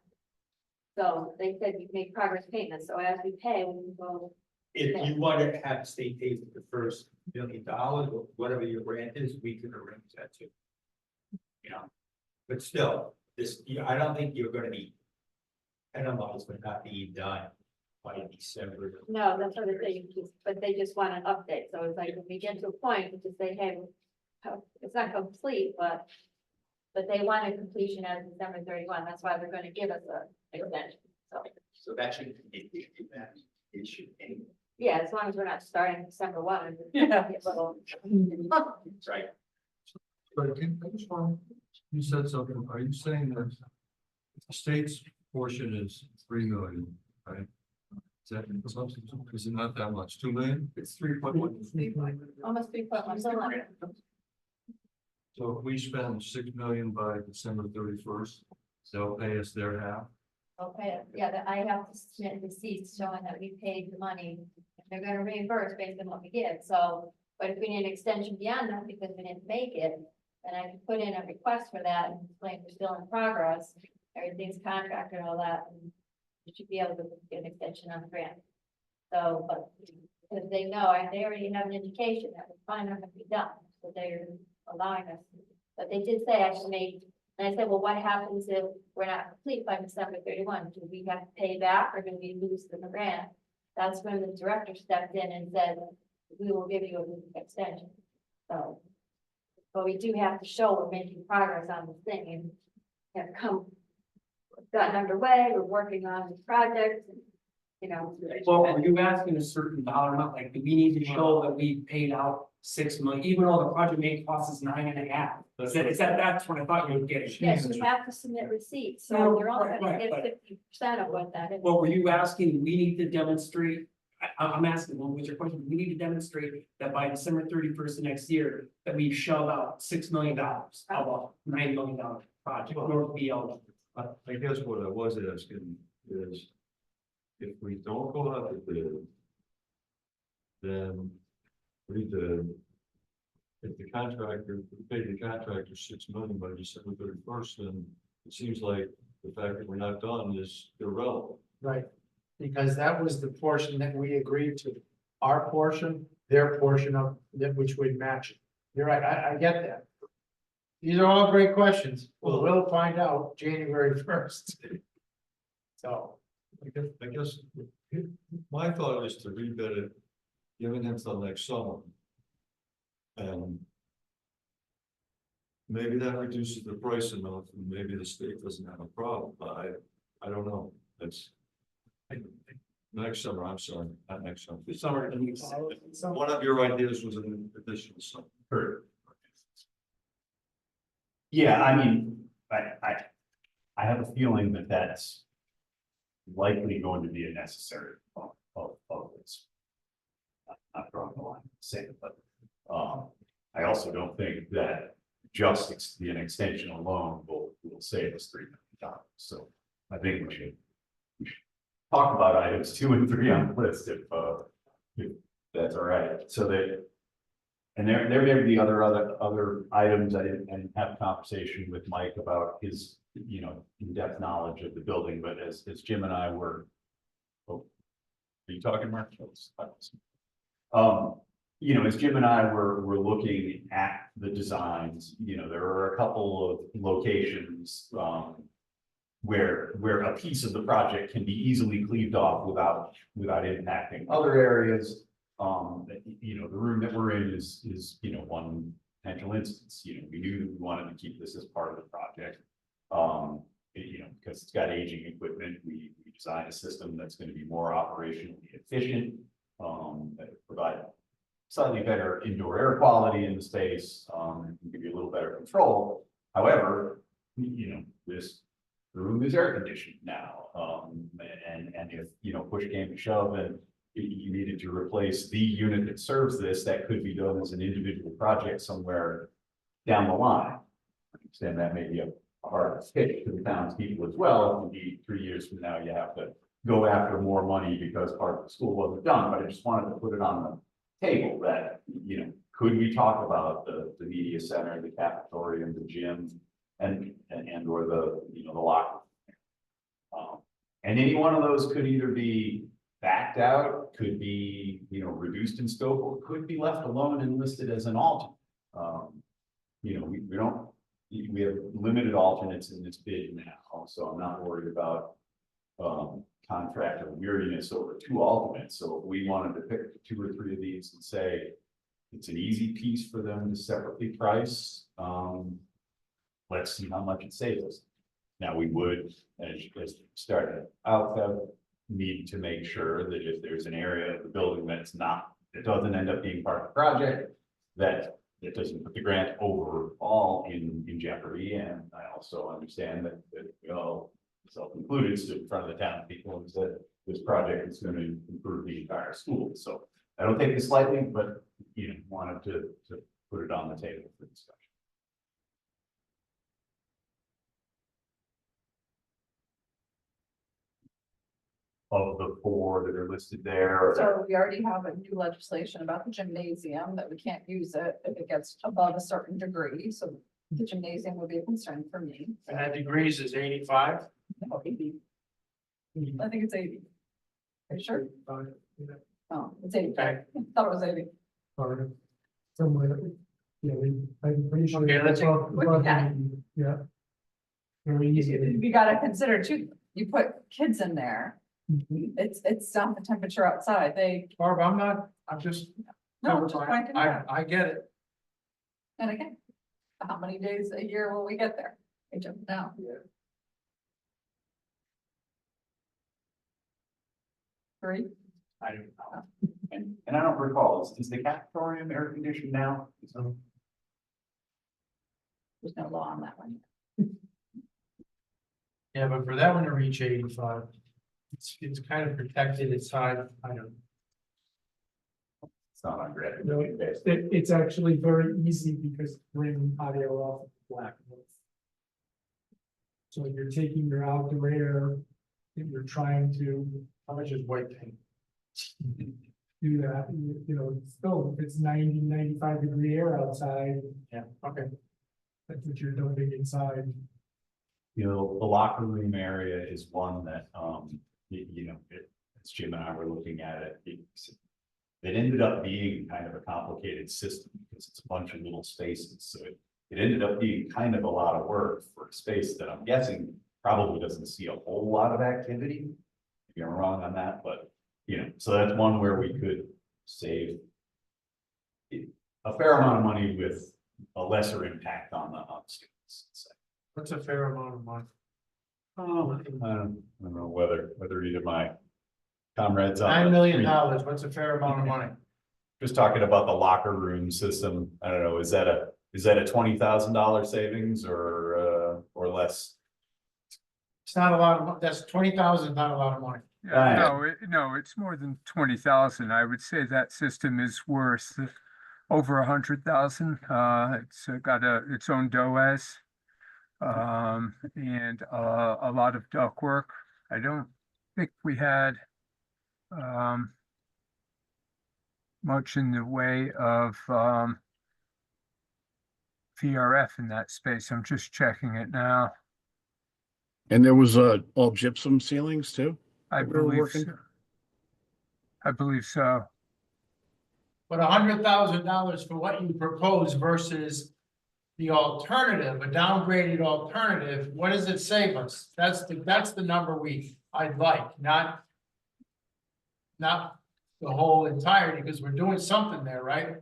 So they said we make progress payments, so as we pay, we can go. if you want to have state pay for the first $1 million, or whatever your grant is, we can arrange that too. You know, but still, I don't think you're gonna be penalized for not being done by December. No, that's what they're saying, but they just want an update, so it's like, if we get to a point, we just say, hey, it's not complete, but they want a completion as December 31, that's why they're gonna give us a extension, so. So that should be that issue anyway, Yeah, as long as we're not starting December 1. and Yeah. get a little- right? But I just want, you said something, are you saying that the state's portion is 3 million, right? Is that, is it not that much, 2 million? It's 3.1. Almost 3.1, so like, So if we spend 6 million by December 31st, they'll pay us their half. okay, yeah, that I have to submit receipts showing that we paid the money. They're gonna reimburse based on what we give, so, but if we need an extension beyond that because we didn't make it, then I can put in a request for that and explain we're still in progress, everything's contracted and all that, and you should be able to get an extension on the grant. So, but, because they know, they already have an indication that we're finally gonna be done, so they're allowing us. But they did say actually, and I said, well, what happens if we're not complete by December 31? Do we have to pay back or do we lose the grant? That's when the director stepped in and said, we will give you an extension. So, but we do have to show we're making progress on this thing and have gotten underway, we're working on the project, and, you know. Well, are you asking a certain dollar amount, like, do we need to show that we paid out 6 million, even though the project may cost us 9.5? That's what I thought you were getting. Yes, you have to submit receipts, so No, you're only gonna right, get but- 50% of what that is. Well, were you asking, we need to demonstrate, I'm asking, what was your question? We need to demonstrate that by December 31st of next year, that we shelled out $6 million of a $9 million project, in order to be eligible. I guess what I was asking is, if we don't go out to bid, then we did. If the contractor, we paid the contractor 6 million by December 31st, then it seems like the fact that we're not done is irrelevant. Right, because that was the portion that we agreed to, our portion, their portion of that, which would match it. You're right, I get that. These are all great questions. Well, we'll find out January 1st. So, I guess my thought is to rebid it, giving him till next summer. And maybe that reduces the price enough, and maybe the state doesn't have a problem, but I don't know, that's. Next summer, I'm sorry, not next summer. This summer, One of your ideas was an additional summer. Yeah, I mean, I have a feeling that that's likely going to be a necessary part of this. Not drawing the line, say it, but, I also don't think that just an extension alone will save us $3 million. So I think we should talk about items 2 and 3 on the list if that's all right. So that, and there may be other items. I didn't have a conversation with Mike about his, in-depth knowledge of the building, but as Jim and I were, are you talking, Mark? As Jim and I were looking at the designs, there are a couple of locations where a piece of the project can be easily cleaved off without impacting other areas. The room that we're in is one potential instance. We knew that we wanted to keep this as part of the project. Because it's got aging equipment, we design a system that's gonna be more operationally efficient. That provide slightly better indoor air quality in the space, and give you a little better control. However, this room is air conditioned now, and if, push came to shove and you needed to replace the unit that serves this, that could be done as an individual project somewhere down the line. I understand that may be a hard pitch to the townspeople as well. Indeed, 3 years from now, you have to go after more money because part of the school wasn't done, but I just wanted to put it on the table that, could we talk about the media center, the cafeteria, and the gym, and or the locker. And any one of those could either be backed out, could be, reduced in scope, or could be left alone and listed as an alternate. We have limited alternates in this bid now, so I'm not worried about contractor weariness over 2 alternates. So if we wanted to pick 2 or 3 of these and say it's an easy piece for them to separately price, let's see how much it saves us. Now, we would, as started out, need to make sure that if there's an area of the building that doesn't end up being part of the project, that it doesn't put the grant overall in jeopardy. And I also understand that we all, self-included, stood in front of the town people and said this project is going to improve the entire school. So I don't take this lightly, but wanted to put it on the table for discussion. Of the 4 that are listed there. So we already have a new legislation about the gymnasium that we can't use it if it gets above a certain degree, so the gymnasium would be a concern for me. And that degrees is 85. No, 80. I think it's 80. Are you sure? Oh, it's 80. Okay. I thought it was 80. Or somewhere, I'm pretty sure. Okay, let's- Yeah. Very easy. You gotta consider too, you put kids in there, Mhm. it's down the temperature outside, Barb, I'm just. no, just pointing it out. I get it. And again, how many days a year will we get there? I don't know. Three? I don't know. And I don't recall, is the cafeteria air conditioned now? So, There's no law on that one. Yeah, but for that one to reach 85, it's kind of protected inside, I don't. it's not on grid. No, it's actually very easy because bring audio off of black. So you're taking your outdoor air, and you're trying to How much is white paint? do that, still, if it's 90, 95 degree air outside, Yeah, okay. that's what you're dumping inside. The locker room area is one that, as Jim and I were looking at it, it ended up being kind of a complicated system because it's a bunch of little spaces. So it ended up being kind of a lot of work for a space that I'm guessing probably doesn't see a whole lot of activity. Maybe I'm wrong on that, but, so that's one where we could save a fair amount of money with a lesser impact on the students. What's a fair amount of money? Oh, I don't know whether either my comrades on. $9 million, what's a fair amount of money? Just talking about the locker room system, I don't know, is that a $20,000 savings or less? It's not a lot of, that's 20,000, not a lot of money. Yeah, No, it's more than 20,000. I would say that system is worth over 100,000. It's got its own DOAS. And a lot of ductwork. I don't think we had much in the way of VRF in that space. I'm just checking it now. And there was all gypsum ceilings too? I that we were believe working? so. I believe so. But $100,000 for what you propose versus the alternative, a downgraded alternative, what does it save us? That's the number I'd like, not the whole entirety, because we're doing something there, right?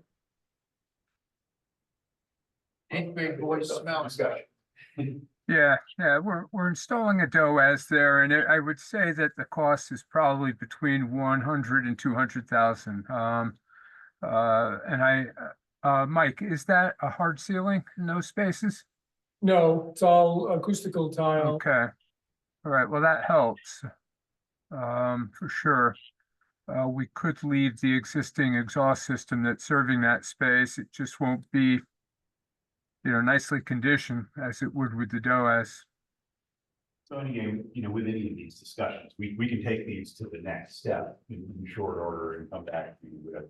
8th grade boys smell. Discussion. Yeah, yeah, we're installing a DOAS there, and I would say that the cost is probably between 100 and 200,000. Mike, is that a hard ceiling in those spaces? No, it's all acoustical tile. Okay, all right, well, that helps. For sure. We could leave the existing exhaust system that's serving that space. It just won't be, nicely conditioned as it would with the DOAS. So again, with any of these discussions, we can take these to the next step in short order and come back to you with,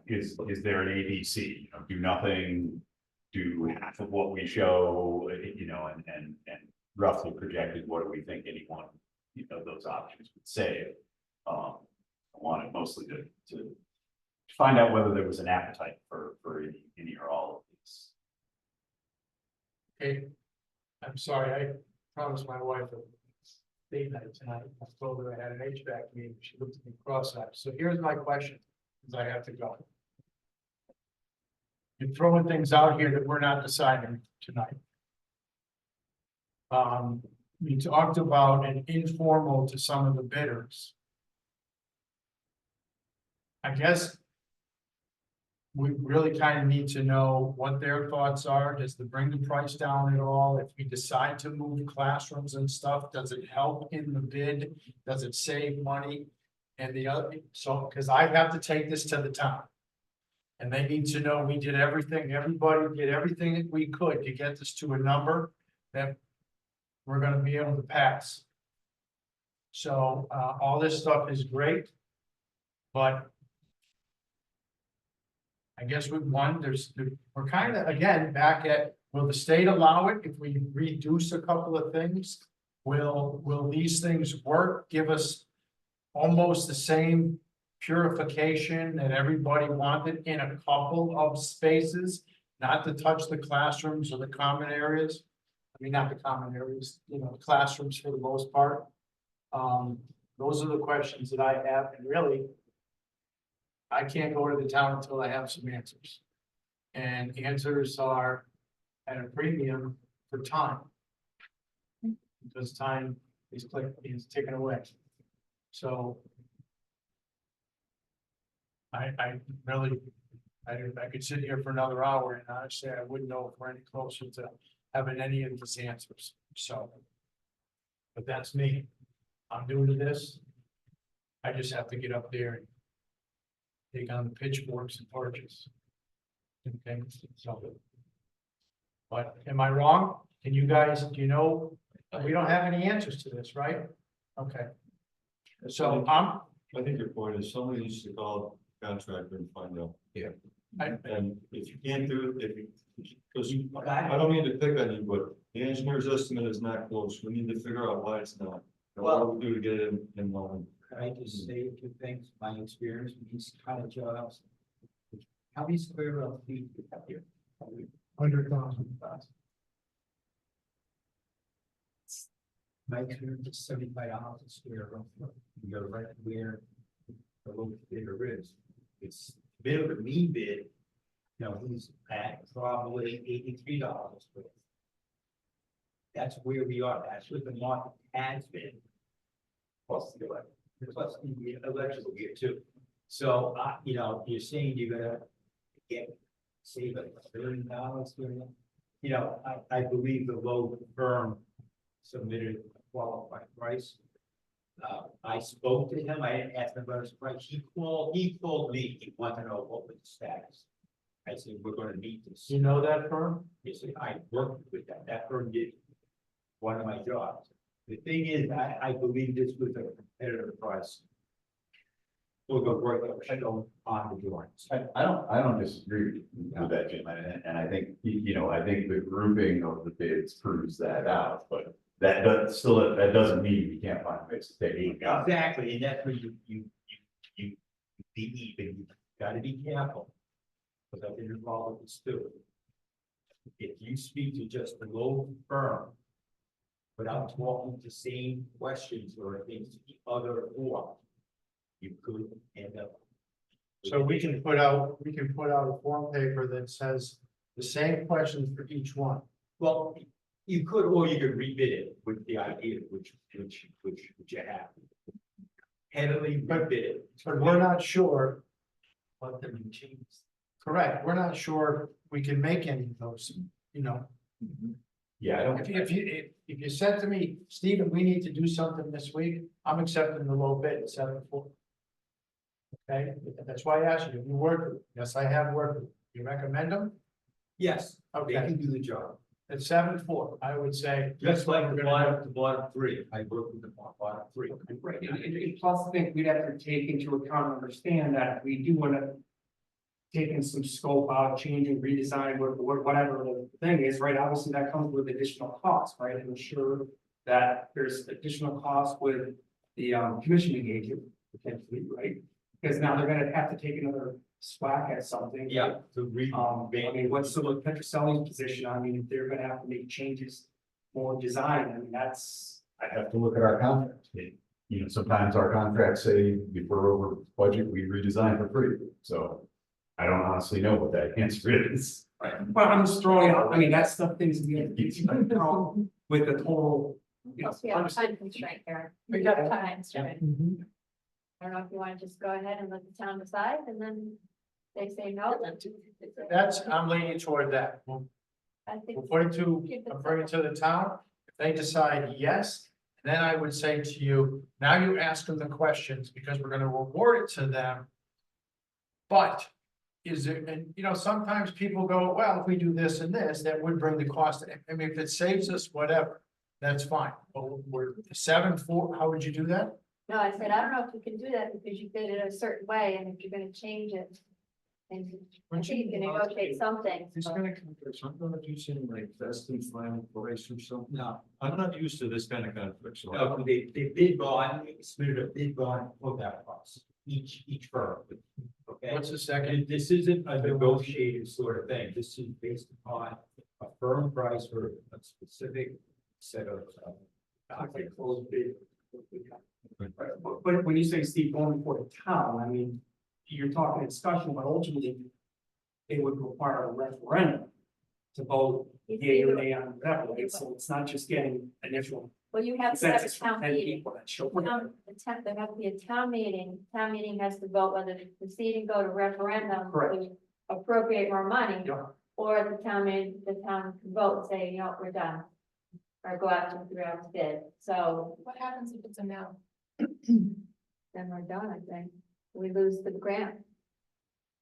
is there an ABC? Do nothing, do half of what we show, and roughly projected, what do we think any one, those options would save? I wanted mostly to find out whether there was an appetite for any or all of these. Okay, I'm sorry, I promised my wife a date night tonight. I told her I had an HVAC meeting. She looked at me cross-eyed. So here's my question, because I have to go. You're throwing things out here that we're not deciding tonight. We talked about an informal to some of the bidders. I guess we really kind of need to know what their thoughts are. Does it bring the price down at all? If we decide to move classrooms and stuff, does it help in the bid? Does it save money? And the other, so, because I have to take this to the town. And they need to know we did everything, everybody did everything that we could to get this to a number that we're gonna be able to pass. So, all this stuff is great, but I guess we're kind of, again, back at, will the state allow it if we reduce a couple of things? Will these things work, give us almost the same purification that everybody wanted in a couple of spaces? Not to touch the classrooms or the common areas. I mean, not the common areas, classrooms for the most part. Those are the questions that I have, and really, I can't go to the town until I have some answers. And answers are at a premium for time. Because time is taken away. So. I could sit here for another hour and honestly, I wouldn't know if we're any closer to having any of these answers, so. But that's me. I'm new to this. I just have to get up there and take on the pitchforks and torches. Okay, so. But am I wrong? Can you guys, we don't have any answers to this, right? Okay. So I think your point is somebody needs to call contractor and find out. Yeah. And if you can't do it, because I don't mean to pick on you, but the engineer's estimate is not close. We need to figure out why it's not. And what do we do to get it in line? Can I just say a few things, my experience with these kind of jobs? How many square feet do you have here? 100,000. My experience is $75 a square foot. You go right where the little bidder is. It's a bit of a mean bid. He's at probably $83 a square. That's where we are. That's what the market has been. Plus the electrical gear too. So, you're saying you're gonna save like $1 billion. I believe the low firm submitted a qualified price. I spoke to him. I didn't ask him about his price. He called me. He wanted to know what was the status. I said, we're going to meet this. You know that firm? He said, I worked with that. That firm did one of my jobs. The thing is, I believe this was a competitive price. We'll go right on the drawings. I don't disagree with that, Jim, and I think, I think the grouping of the bids proves that out, but that doesn't mean you can't find ways to take it out. Exactly, and that's where you be even, you gotta be careful. Because I've been involved with this too. If you speak to just the local firm without talking the same questions or things to the other four, you could end up. So we can put out a form paper that says the same questions for each one. Well, You could, or you could rebid it with the idea, which you have. Heavily rebid it. But we're not sure, What the new changes. correct, we're not sure we can make any of those, you know. Yeah, I don't. If you said to me, Stephen, we need to do something this week, I'm accepting the low bid at 7.4. Okay, that's why I asked you, have you worked with, yes, I have worked with, you recommend them? Yes, they Okay, can do the job. at 7.4, I would say. Just like we're the gonna do. bottom three, I work with the bottom three. Right, and plus I think we'd have to take into account and understand that we do wanna. Taking some scope out, changing, redesign, whatever the thing is, right, obviously that comes with additional costs, right, and ensure. That there's additional costs with the commissioning agent, potentially, right? Because now they're gonna have to take another swag at something. Yeah, to I mean, what's the Petroselli's position? I mean, if they're gonna have to make changes for design, I mean, that's. I'd have to look at our contracts. You know, sometimes our contracts say if we're over budget, we redesign for free, so. I don't honestly know what that answer is. Well, I'm just throwing out, I mean, that's the things we have to keep in account with the total. You know, We have a time constraint here. We got a time. constraint. Mhm. I don't know if you wanna just go ahead and let the town decide, and then they say no, then. That's, I'm leaning toward that. I think. We'll put it to, I'll bring it to the town, if they decide yes, then I would say to you, now you ask them the questions, because we're gonna award it to them. But is it, and you know, sometimes people go, well, if we do this and this, that would bring the cost, I mean, if it saves us, whatever, that's fine. But we're 7.4, how would you do that? No, I said, I don't know if you can do that because you did it a certain way, and if you're gonna change it. And I think you can negotiate something. He's gonna come to some kind of using like best and final price or something. No, I'm not used to this kind of conflict, so. No, they bid bond, they submitted a bid bond for that cost, each firm. Okay, What's the second? this isn't a negotiated sort of thing, this is based upon a firm price for a specific set of. Closed bid. But when you say, Steve, going for the town, I mean, you're talking discussion, but ultimately. It would require a referendum to vote yea or nay on that, right? So it's not just getting initial Well, you have to have a consensus from town 10 meeting. people that show up. There has to be a town meeting has to vote whether to proceed and go to referendum. Correct. To appropriate more money. Yeah. Or the town can vote, and say, you know, we're done. Or go out to 3 rounds bid, so What happens if it's a no? then we're done, I think. We lose the grant.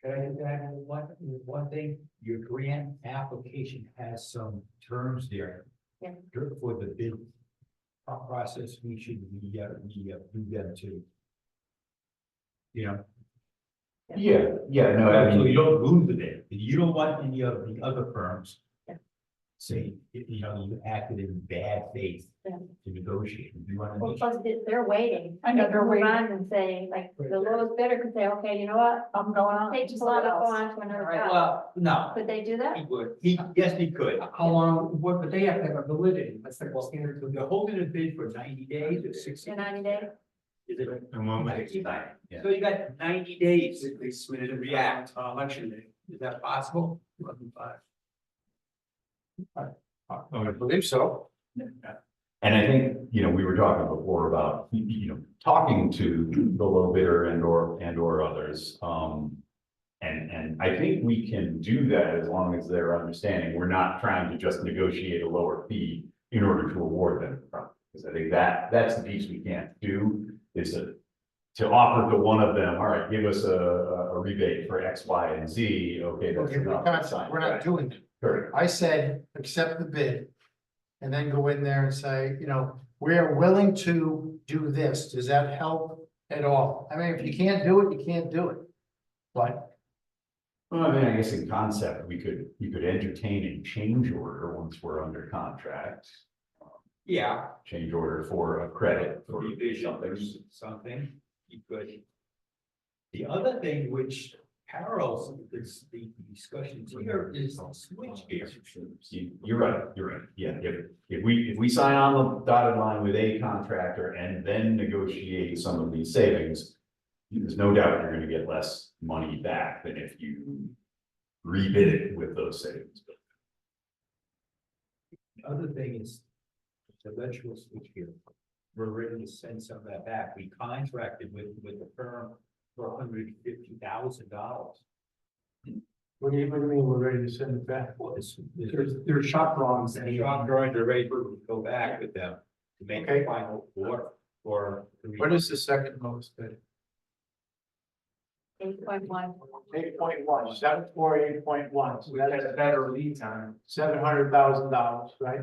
Can I get that one thing, your grant application has some terms there. Yeah. For the bid process, we do them too. You know, Yeah, no, I so you mean, don't lose the bid, you don't want any of the other firms. Yeah. Say, you know, you acted in bad faith Yeah. to negotiate, you want Well, to. plus they're waiting. I know, They can they're move waiting. on And say, like, the lowest bidder could say, okay, you know what? I'm going on. Take just a Someone lot, go else. on to another Right. job. Well, no, Could they do that? he would, yes, he could. How long, what, but they have to have a validity, that's their standard. So they're holding a bid for 90 days or 60. In 90 days? Is it? And one way. Yeah. So you got 90 days. They submitted a React. election day. Is that possible? 11/5. I believe so. and I think, you know, we were talking before about, you know, talking to the low bidder and or others. And I think we can do that as long as they're understanding, we're not trying to just negotiate a lower fee in order to award them. Because I think that's the piece we can't do, is to offer to one of them, all right, give us a rebate for X, Y, and Z, okay, that's Okay, enough. we're not doing it. Correct. I said, accept the bid. And then go in there and say, you know, we're willing to do this. Does that help at all? I mean, if you can't do it, you can't do it. But Well, I mean, I guess in concept, you could entertain a change order once we're under contract. Yeah. Change order for a credit for Revision or something, you could. The other thing which parallels this, the discussions here is switch gear. You're right, yeah, if we sign on the dotted line with a contractor and then negotiate some of these savings. There's no doubt you're gonna get less money back than if you rebid it with those savings. The other thing is, the electrical switch here, we're ready to send some of that back. We contracted with the firm for $150,000. What do you mean we're ready to send it back? Well, this, There's shop drawings and and John drawings are ready to go back with them to make Okay. the final order for. What is the second lowest bid? 8.1. 8.1, 748.1, so we had that's a better lead time. $700,000, right?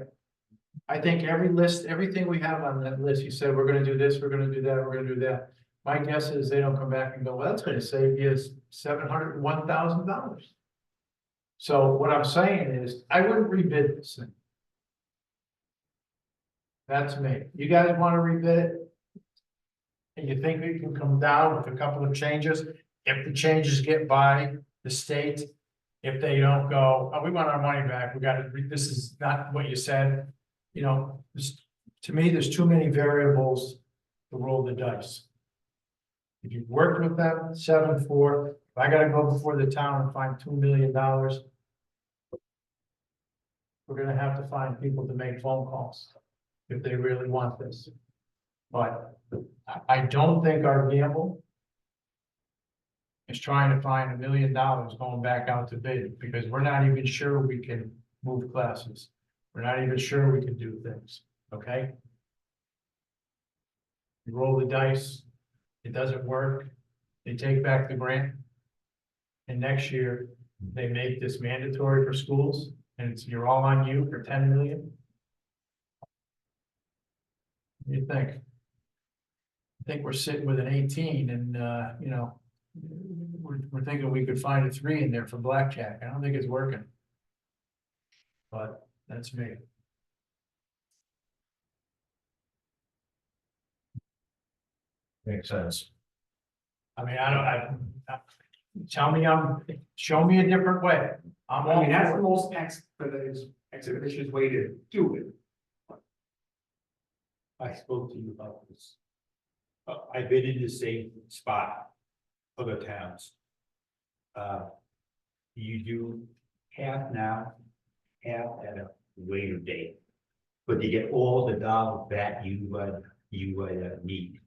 I think every list, everything we have on that list, you said, we're gonna do this, we're gonna do that, we're gonna do that. My guess is they don't come back and go, well, that's gonna save you $701,000. So what I'm saying is, I wouldn't rebid this thing. That's me. You guys wanna rebid it? And you think we can come down with a couple of changes? If the changes get by the state, if they don't go, oh, we want our money back, we gotta, this is not what you said. You know, to me, there's too many variables to roll the dice. If you've worked with them, 7-4, if I gotta go before the town and find $2 million. We're gonna have to find people to make phone calls if they really want this. But I don't think our gamble is trying to find $1 million going back out to bid, because we're not even sure we can move classes. We're not even sure we can do things, okay? You roll the dice, it doesn't work, they take back the grant. And next year, they make this mandatory for schools, and you're all on you for 10 million. What do you think? I think we're sitting with an 18 and, you know, we're thinking we could find a 3 in there for blackjack. I don't think it's working. But that's me. Makes sense. I mean, tell me show me a different way. I'm I all mean, that's the for it. most expeditious way to do it. I spoke to you about this. I've been in the same spot, other towns. You do half now, half at a later date. But you get all the dollars that you need.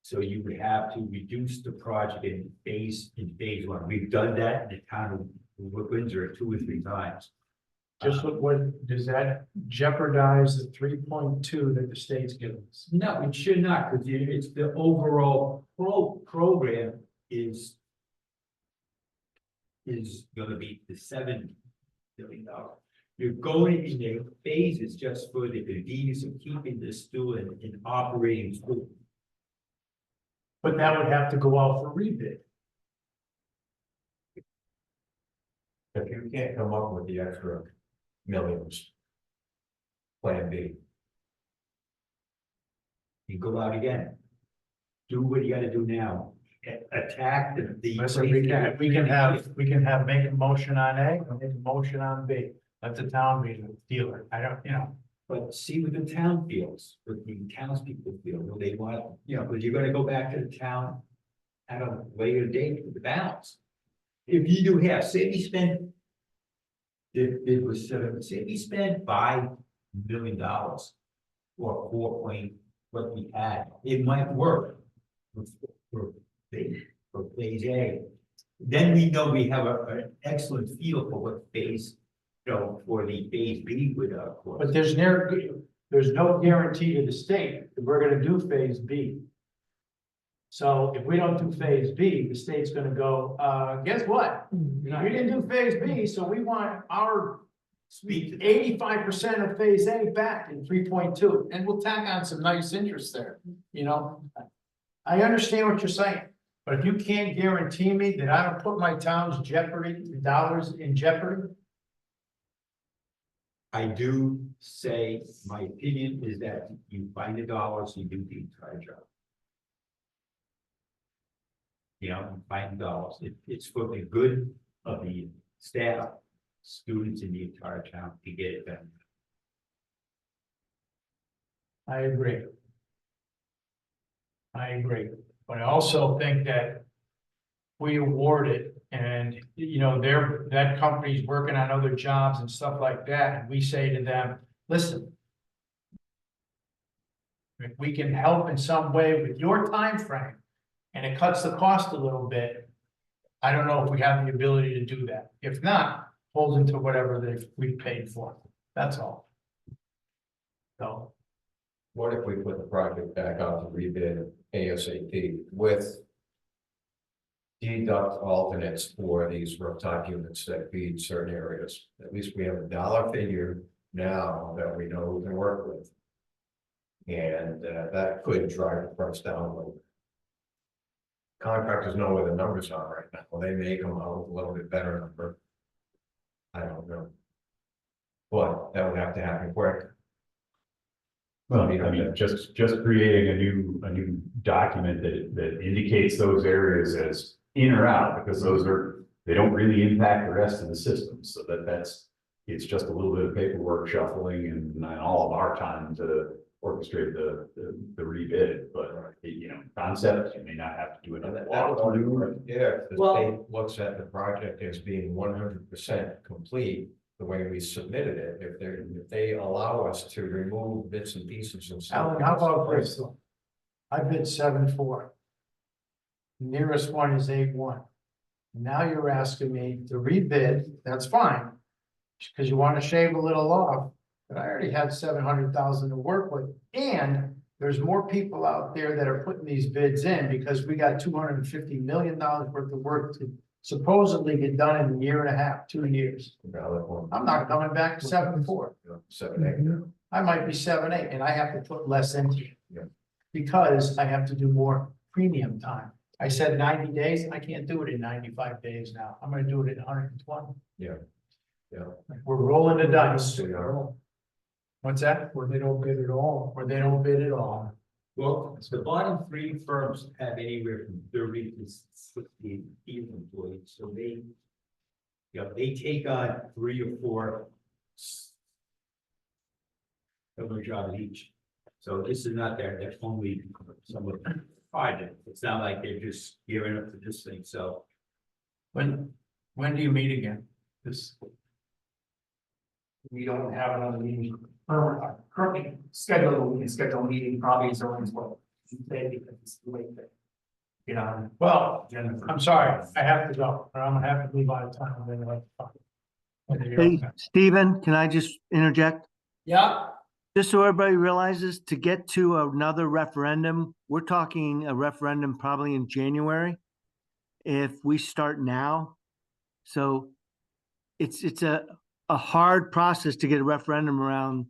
So you would have to reduce the project in phase 1. We've done that in the town of Windsor 2 or 3 times. Just what does that jeopardize the 3.2 that the state's giving us? No, it should not, because it's the overall program is gonna be the $7 billion. You're going in the phases just for the convenience of keeping the student in operating school. But that would have to go out for rebid. If you can't come up with the extra millions. Plan B. You go out again. Do what you gotta do now. Attack the. Listen, we can have, make a motion on A, or make a motion on B. Let the town be the dealer. I don't, you know. But see what the town feels, what the townspeople feel, what they want, you know, because you're gonna go back to the town at a later date with the balance. If you do half, say we spend, if it was say we spend $5 million or 4 point, what we had, it might work for phase A. Then we know we have an excellent feel for what phase, you know, for the phase B would cost. But there's no guarantee to the state that we're gonna do phase B. So if we don't do phase B, the state's gonna go, guess what? You didn't do phase B, so we want our 85% of phase A back in 3.2, and we'll tack on some nice interest there, you know? I understand what you're saying, but if you can't guarantee me that I don't put my town's dollars in jeopardy. I do say, my opinion is that you find the dollars, you do the entire job. You know, you find the dollars, it's for the good of the staff, students in the entire town to get it done. I agree. But I also think that we award it and, you know, that company's working on other jobs and stuff like that. And we say to them, listen. If we can help in some way with your time frame, and it cuts the cost a little bit. I don't know if we have the ability to do that. If not, hold into whatever we paid for. That's all. So, What if we put the project back out to rebid ASAP with deduct alternates for these rooftop units that feed certain areas? At least we have a dollar figure now that we know we can work with. And that could drive the price down a little bit. Contractors know where the numbers are right now. Well, they may come out with a little bit better number. I don't know. But that would have to happen quick. Well, I mean, just creating a new document that indicates those areas as in or out, because they don't really impact the rest of the system, so it's just a little bit of paperwork shuffling and all of our time to orchestrate the rebid, but concept, you may not have to do another walkthrough. Yeah, if the Well- state looks at the project as being 100% complete, the way we submitted it, if they allow us to remove bits and pieces and stuff. Alan, how about this? I bid 7.4. Nearest one is 8.1. Now you're asking me to rebid, that's fine. Because you want to shave a little off, but I already have 700,000 to work with. And there's more people out there that are putting these bids in because we got $250 million worth of work to supposedly get done in a year and a half, 2 years. I'm not coming back to 7.4. 7, 8. I might be 7.8 and I have to put less into it. Yeah. Because I have to do more premium time. I said 90 days, I can't do it in 95 days now. I'm gonna do it in 120. Yeah. We're rolling the dice. So, yeah. What's that? Where they don't bid at all. Where they don't bid at all. Well, the bottom three firms have anywhere from 30 to 60 employees, so they take on 3 or 4 of a job each. So this is not their only some of the project. It's not like they're just gearing up to this thing, so. When do you meet again? We don't have another meeting currently scheduled. We can schedule a meeting probably as early as well. Today, because it's the late day. Well, I'm sorry, I have to go, or I'm gonna have to leave out of town. Then I'll have to talk. Hey, Stephen, can I just interject? Yeah, Just so everybody realizes, to get to another referendum, we're talking a referendum probably in January. If we start now, so it's a hard process to get a referendum around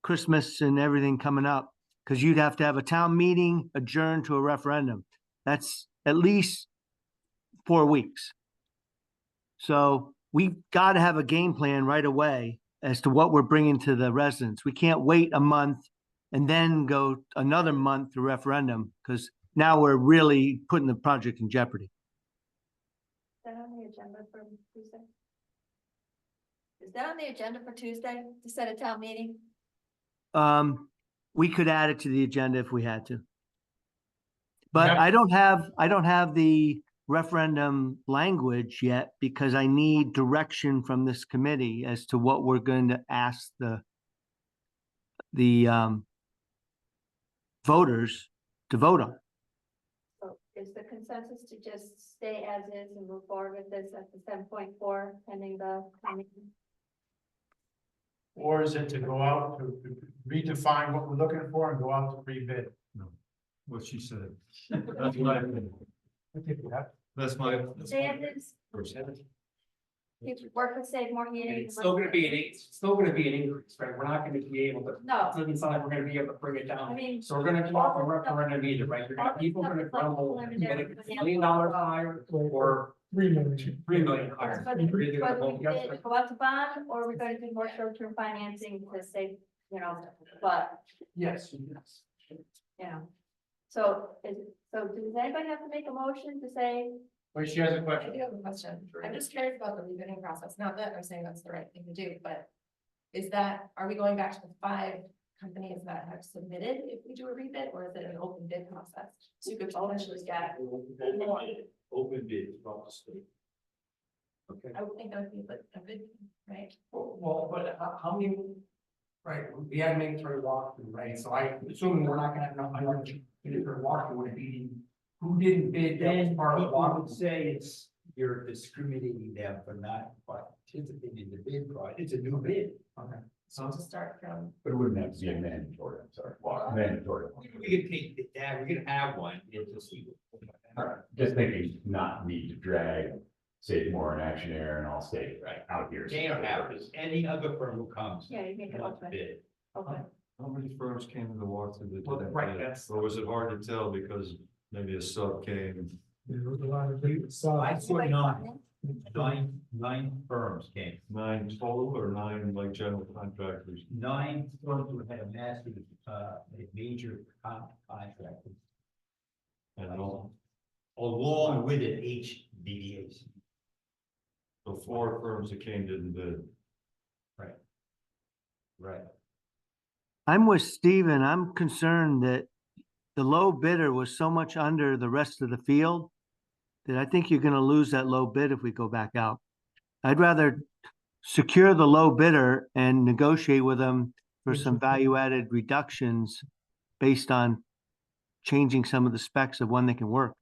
Christmas and everything coming up, because you'd have to have a town meeting adjourned to a referendum. That's at least 4 weeks. So we've got to have a game plan right away as to what we're bringing to the residents. We can't wait a month and then go another month to referendum, because now we're really putting the project in jeopardy. Is that on the agenda for Tuesday? Is that on the agenda for Tuesday to set a town meeting? We could add it to the agenda if we had to. But Yeah. I don't have the referendum language yet, because I need direction from this committee as to what we're going to ask the voters to vote on. So is the consensus to just stay as is and move forward with this at the 7.4 pending the meeting? or is it to go out to redefine what we're looking for and go out to rebid? What she said. That's what I think. I think we have. That's my. Stay as is, keep work with save more heating. It's still gonna be an increase, right? We're not gonna be able to, No, it doesn't sound like we're gonna be able to bring it I down. mean. So we're gonna do a referendum either, right? You're gonna, people are gonna grumble, whether it's $1 million higher or 3 million. 3 million higher. Whether You're either gonna vote we yes or- did go out to bond, or we're going to do more short-term financing to save, but, Yes. so does anybody have to make a motion to say? Wait, she has a I question. do have a question. I'm just curious about the rebidding process. Not that I'm saying that's the right thing to do, but are we going back to the 5 companies that have submitted if we do a rebid, or is it an open bid process? So you could potentially get, Open bid from the state. Okay. I would think that would be a bid, right? Well, but how many, Right, we had a mandatory walkthrough, right, so I assuming we're not gonna have enough, another mandatory walkthrough, would it be, who didn't bid that was Then part of the people would walkthrough? say it's, you're discriminating them for not participating in the bid project, it's a new bid. Okay, So to start from, But it wouldn't have to be a mandatory, I'm sorry, mandatory. We could take that, we could have one, and just see. Just thinking not need to drag Save More and Action Air and all state Right. out here. They don't have this, any other firm who comes. Yeah, you make it wants to ultimate. bid. Okay. How many firms came to the walkthrough that Well, didn't right, bid? that's- Or was it hard to tell because maybe a sub came? There was a lot of big stuff. I put nine firms came, 9 total or 9 like general contractors? 9 firms who had a massive, a major contract. And all, Along with it, HVAC. the 4 firms that came didn't bid. Right. I'm with Steven. I'm concerned that the low bidder was so much under the rest of the field that I think you're gonna lose that low bid if we go back out. I'd rather secure the low bidder and negotiate with them for some value-added reductions based on changing some of the specs of when they can work.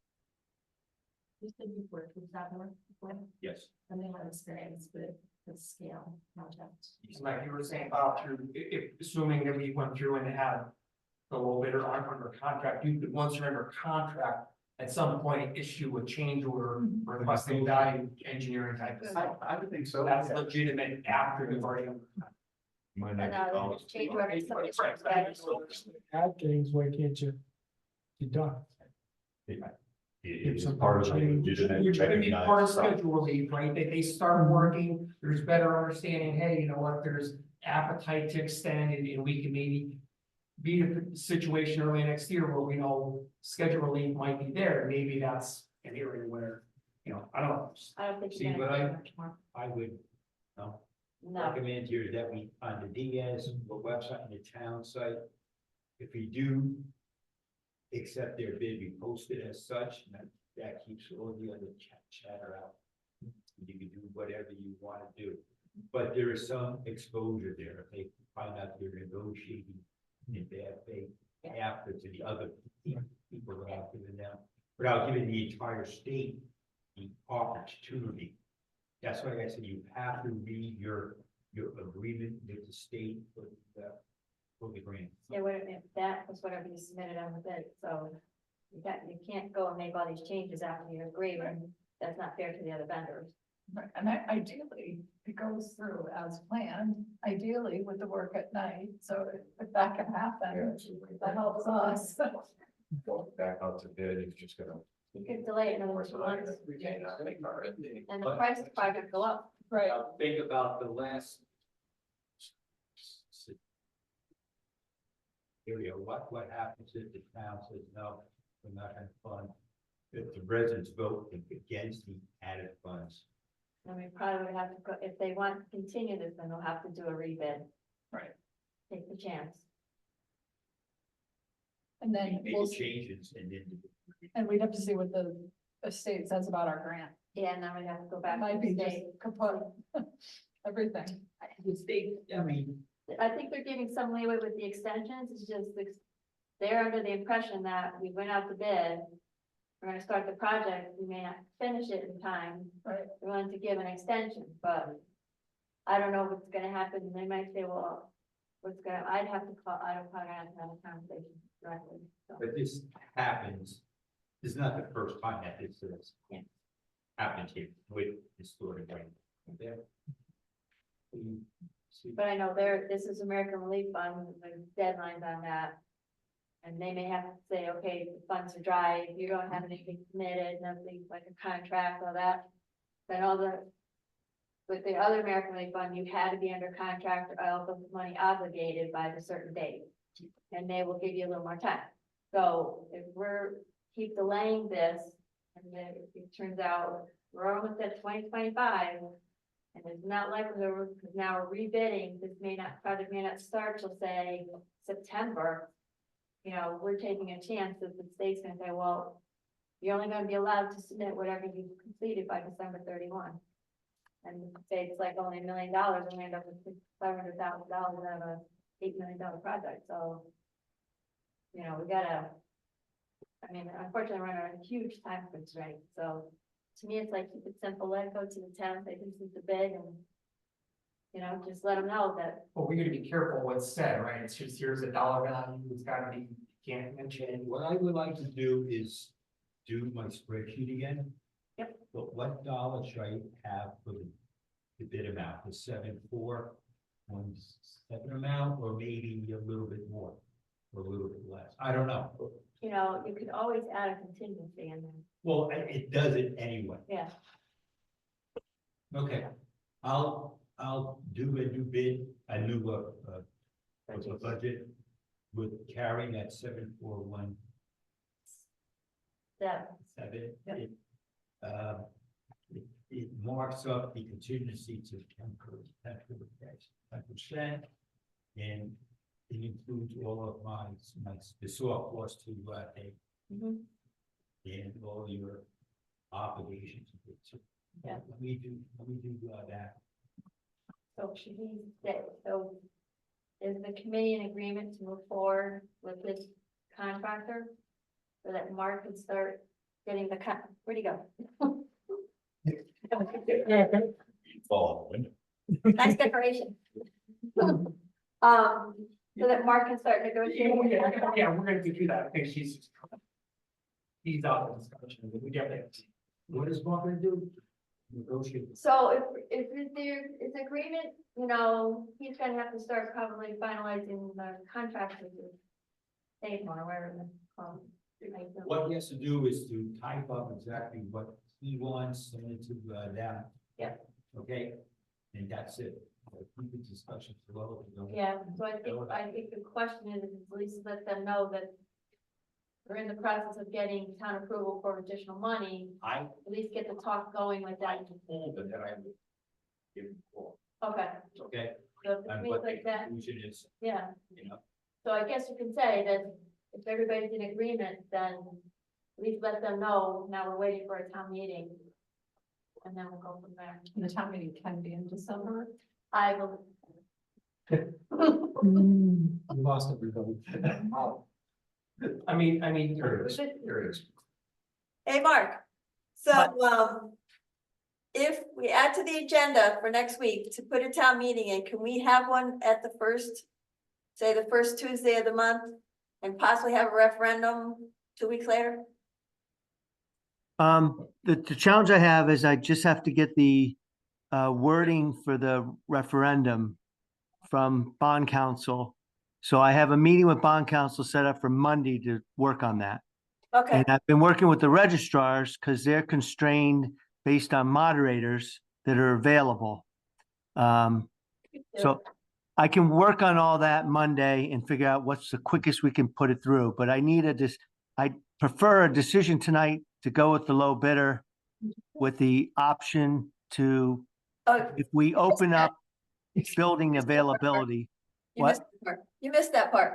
you said you've worked with that work before, Yes. and they have experience with the scale project. like you were saying about through, if, assuming that we went through and had the low bidder under contract, you could, once you're under contract, at some point issue a change order requesting value engineering type of stuff. I would think so. That's legitimate after you've already. Might And not now be they all- just change order, somebody Right. changes that. Add things, why can't you deduct? It is part of the legitimate. You're gonna be part of recognized stuff. schedule relief, right? That they start working, there's better understanding, hey, you know what, there's appetite to extend and we can maybe. Be in a situation early next year where we know schedule relief might be there, maybe that's an area where, you know, I don't know. I don't think See, you're but gonna get much more. I would, no, No, recommend here that we, on the Diaz, the website and the town site, if we do accept their bid, we post it as such, and that keeps all the other chatter out. You can do whatever you want to do, but there is some exposure there. If they find out you're negotiating in bad faith after to the other people without giving them, without giving the entire state the opportunity. That's why I said you have to read your agreement with the state for the grant. yeah, wait a minute, that was whatever you submitted on the bid, so. You can't go and make all these changes after you agree, and that's not fair to the other vendors. Right, and ideally, it goes through as planned, ideally with the work at night, so if that can happen, that helps us. Going back out to bid, it's just gonna. You could delay it another 2 months, We may not make our ending. and the price of the project go up. Right, Now, think about the last. Area, what happens if the town says, no, we're not gonna fund? If the residents vote against the added funds. And we probably would have to go, if they want to continue this, then they'll have to do a rebid. Right. Take the chance. and then Make we'll, the changes and then. and we'd have to see what the state says about our grant. Yeah, and then we have to go That back to might the be just state. kaput, everything. The state, I mean, I think they're giving some leeway with the extensions, it's just, they're under the impression that we went out to bid. We're gonna start the project, we may not finish it in time, Right. we wanted to give an extension, but. I don't know what's gonna happen, they might say, well, I'd have to call, I'd probably have to have a conversation directly, so. but this happens, this is not the first time that this has. Yeah. Happened here with this sort of thing. Yeah. But I know this is American Relief Fund, there's deadlines on that. And they may have to say, okay, the funds are dry, you don't have anything committed, nothing like a contract, all that. Then with the other American Relief Fund, you had to be under contract or else the money obligated by the certain date. And they will give you a little more time. So if keep delaying this, and then it turns out we're almost at 2025. And it's not likely, because now we're rebidding, project may not start till say September. You know, we're taking a chance that the state's gonna say, well, you're only gonna be allowed to submit whatever you've completed by December 31. And say it's like only $1 million, and we end up with $500,000 out of a $8 million project, so. You know, we gotta. I mean, unfortunately, we're on a huge time constraint, so to me, it's like, keep it simple, let it go to the town, they can see the bid and. You know, just let them know that, Well, we gotta be careful what's said, right? It's just, here's a dollar value, it's gotta be, can't mention. What I would like to do is do my spreadsheet again. Yep. But what dollar should I have for the bid amount, the 7,417 amount, or maybe a little bit more? Or a little bit less, I don't know. you know, you could always add a contingency in there, Well, it does it anyway. yeah. Okay, I'll do a new bid, a new budget with carrying that 7,417. That, Yep. It marks up the contingency to 10%, and it includes all of the soft cost to pay mhm, and all your obligations. Yeah. Let me do that. so should we say, so. Is the committee in agreement to move forward with this contractor? So that Mark can start getting where'd he go? Fall out the window. Nice decoration. So that Mark can start negotiating. Yeah, we're gonna do that, I think he's out of discussion, but we definitely. What is Mark gonna do? Negotiate. So if there is agreement, you know, he's gonna have to start probably finalizing the contract with the state or wherever the, What he has to do is to type up exactly what he wants, send it to them. Yeah. Okay, and that's it. Keep the discussion flow. yeah, so I think the question is, at least let them know that we're in the process of getting town approval for additional money, I at least get the talk going with that. told them that I would give him a call, Okay, okay? so if And we what the like that, conclusion is, yeah, you know, so I guess you can say that if everybody's in agreement, then at least let them know, now we're waiting for a town meeting. And then we'll go from there. The town meeting can be in December. I will, We lost everybody. I mean, Here it is, here it is. Hey, Mark, so, if we add to the agenda for next week to put a town meeting in, can we have one at the first, say the first Tuesday of the month? And possibly have a referendum 2 weeks later? The challenge I have is I just have to get the wording for the referendum from bond council. So I have a meeting with bond council set up for Monday to work on that. Okay, And I've been working with the registrars because they're constrained based on moderators that are available. So I can work on all that Monday and figure out what's the quickest we can put it through, but I need I prefer a decision tonight to go with the low bidder with the option to, oh, if we open up building availability. you What? missed that part. You missed that part.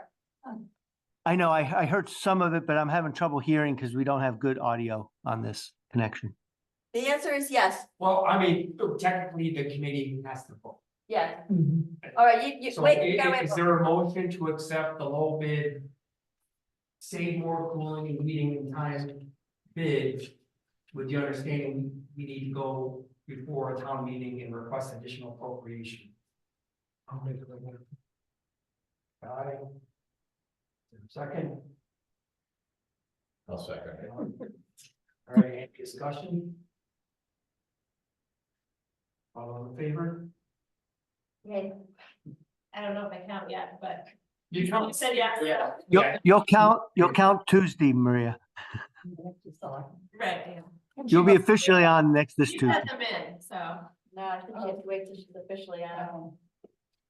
I know, I heard some of it, but I'm having trouble hearing because we don't have good audio on this connection. The answer is yes, well, I mean, technically, the committee has to vote. yeah, all right, you, So wait, you gotta wait. is there a motion to accept the low bid? Save more cooling and heating time bid, with the understanding we need to go before a town meeting and request additional appropriation. I'll make it like that. Got it? Second, I'll second it. all right, any discussion? All in favor? okay, I don't know if I count yet, but You you said yes. Yeah. You'll count Tuesday, Maria. Right. You'll be officially on this You Tuesday. had them in, so. no, I think you have to wait till she's officially on.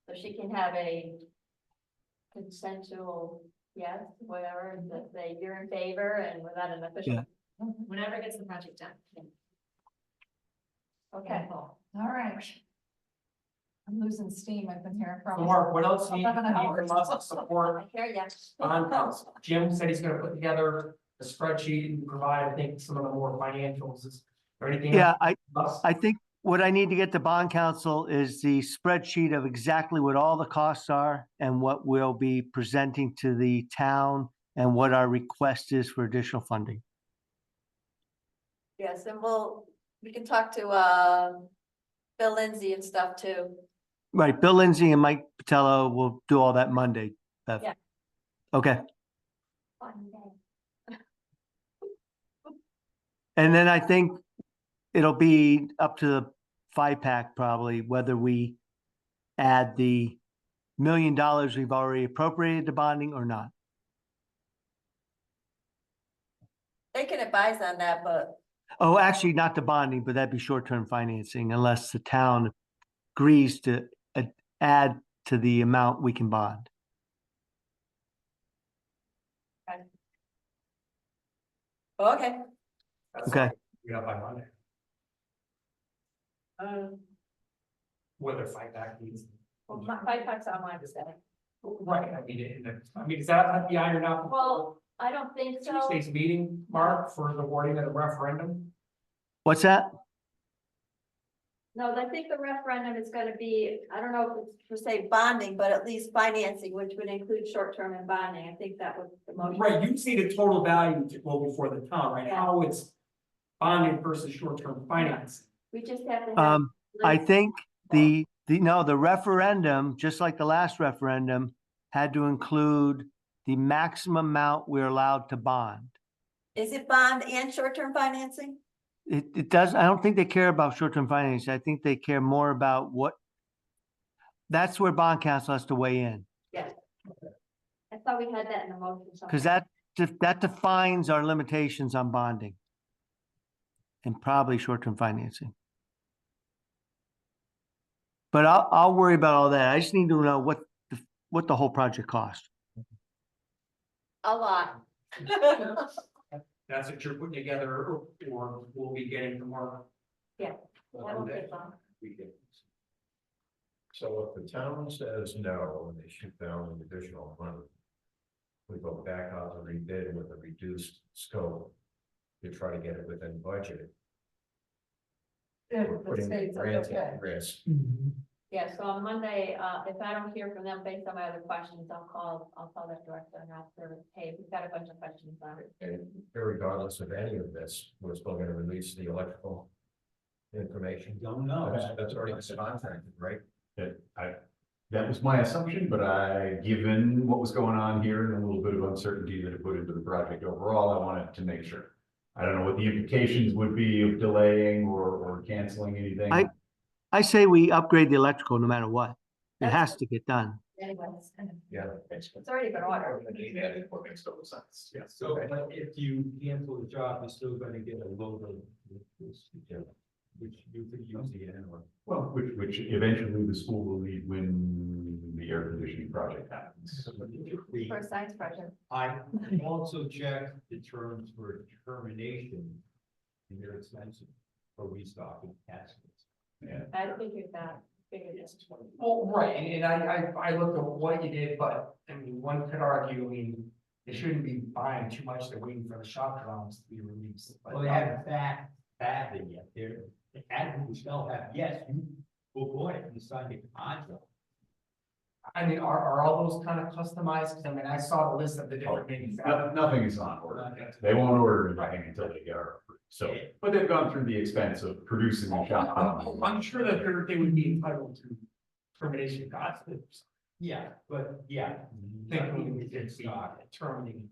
So she can have a consensual, yes, whatever, and just say you're in favor and without an official. Yeah. Whenever gets the project done. Okay, All right. I'm losing steam, I've been here So from. Mark, what else do you need 11 hours. from us to support I hear ya. on council? Jim said he's gonna put together a spreadsheet and provide, I think, some of the more financials. Is there anything? Yeah, else? I think what I need to get to bond council is the spreadsheet of exactly what all the costs are and what we'll be presenting to the town and what our request is for additional funding. Yes, and we can talk to, Bill Lindsay and stuff too. Right, Bill Lindsay and Mike Patello will do all that Monday, Beth. Yeah. Okay, Fun day. and then I think it'll be up to the 5-pack probably, whether we add the $1 million we've already appropriated to bonding or not. They can advise on that, but Oh, actually, not the bonding, but that'd be short-term financing unless the town agrees to add to the amount we can bond. okay. That's Okay. all we got by Monday. Whether fight back means. Well, my 5 bucks on my today. Right, I mean, does that have to be ironed out? Well, I don't think so. Tuesday's meeting, Mark, for the wording of the referendum? What's that? No, I think the referendum is gonna be, I don't know if it's per se bonding, but at least financing, which would include short-term and bonding. I think that was the motion. Right, you see the total value to go before the town, right, Yeah. how it's bonded versus short-term finance. We just have to have. I think the referendum, just like the last referendum, had to include the maximum amount we're allowed to bond. Is it bond and short-term financing? It does, I don't think they care about short-term finance. I think they care more about that's where bond council has to weigh in. Yeah. I thought we had that in the motion. Because that defines our limitations on bonding. And probably short-term financing. But I'll worry about all that. I just need to know what the whole project cost. A lot. That's what you're putting together, or we'll be getting tomorrow. That won't take long. So if the town says no, and they shoot down an additional money, we go back out and rebid with a reduced scope to try to get it within budget. We're If the putting state's grants okay. at risk. Yeah, so on Monday, if I don't hear from them based on my other questions, I'll call that director and ask her, hey, we've got a bunch of questions on it. And regardless of any of this, we're still gonna release the electrical information. Don't know. That's already been contracted, right? That was my assumption, but given what was going on here and a little bit of uncertainty that it put into the project overall, I wanted to make sure. I don't know what the implications would be of delaying or canceling anything. I say we upgrade the electrical no matter what. It has to get done. Anyways, Yeah. it's already been ordered. That makes total sense, yeah. So, but if you cancel the job, you're still gonna get a load of this, which you could use again, or. Well, which eventually the school will need when the air conditioning project happens. For a science project. I also checked the terms for termination, and they're expensive for restocking taxes. Yeah. I figured that, Well, right, and I looked at what you did, but, I mean, one could argue, I mean, they shouldn't be buying too much, they're waiting for the shock drawings to be released. But Well, they haven't fatted yet, they're, we still have, yes, you bought it, you signed the contract. I mean, are all those kind of customized? 'Cause I mean, I saw the list of the different manufacturers. Nothing is on order. They won't order anything until they get our approved. So, but they've gone through the expense of producing the shop. I'm sure that they would be entitled to termination costs. Yeah, but, yeah. Thinking we did could be terminating,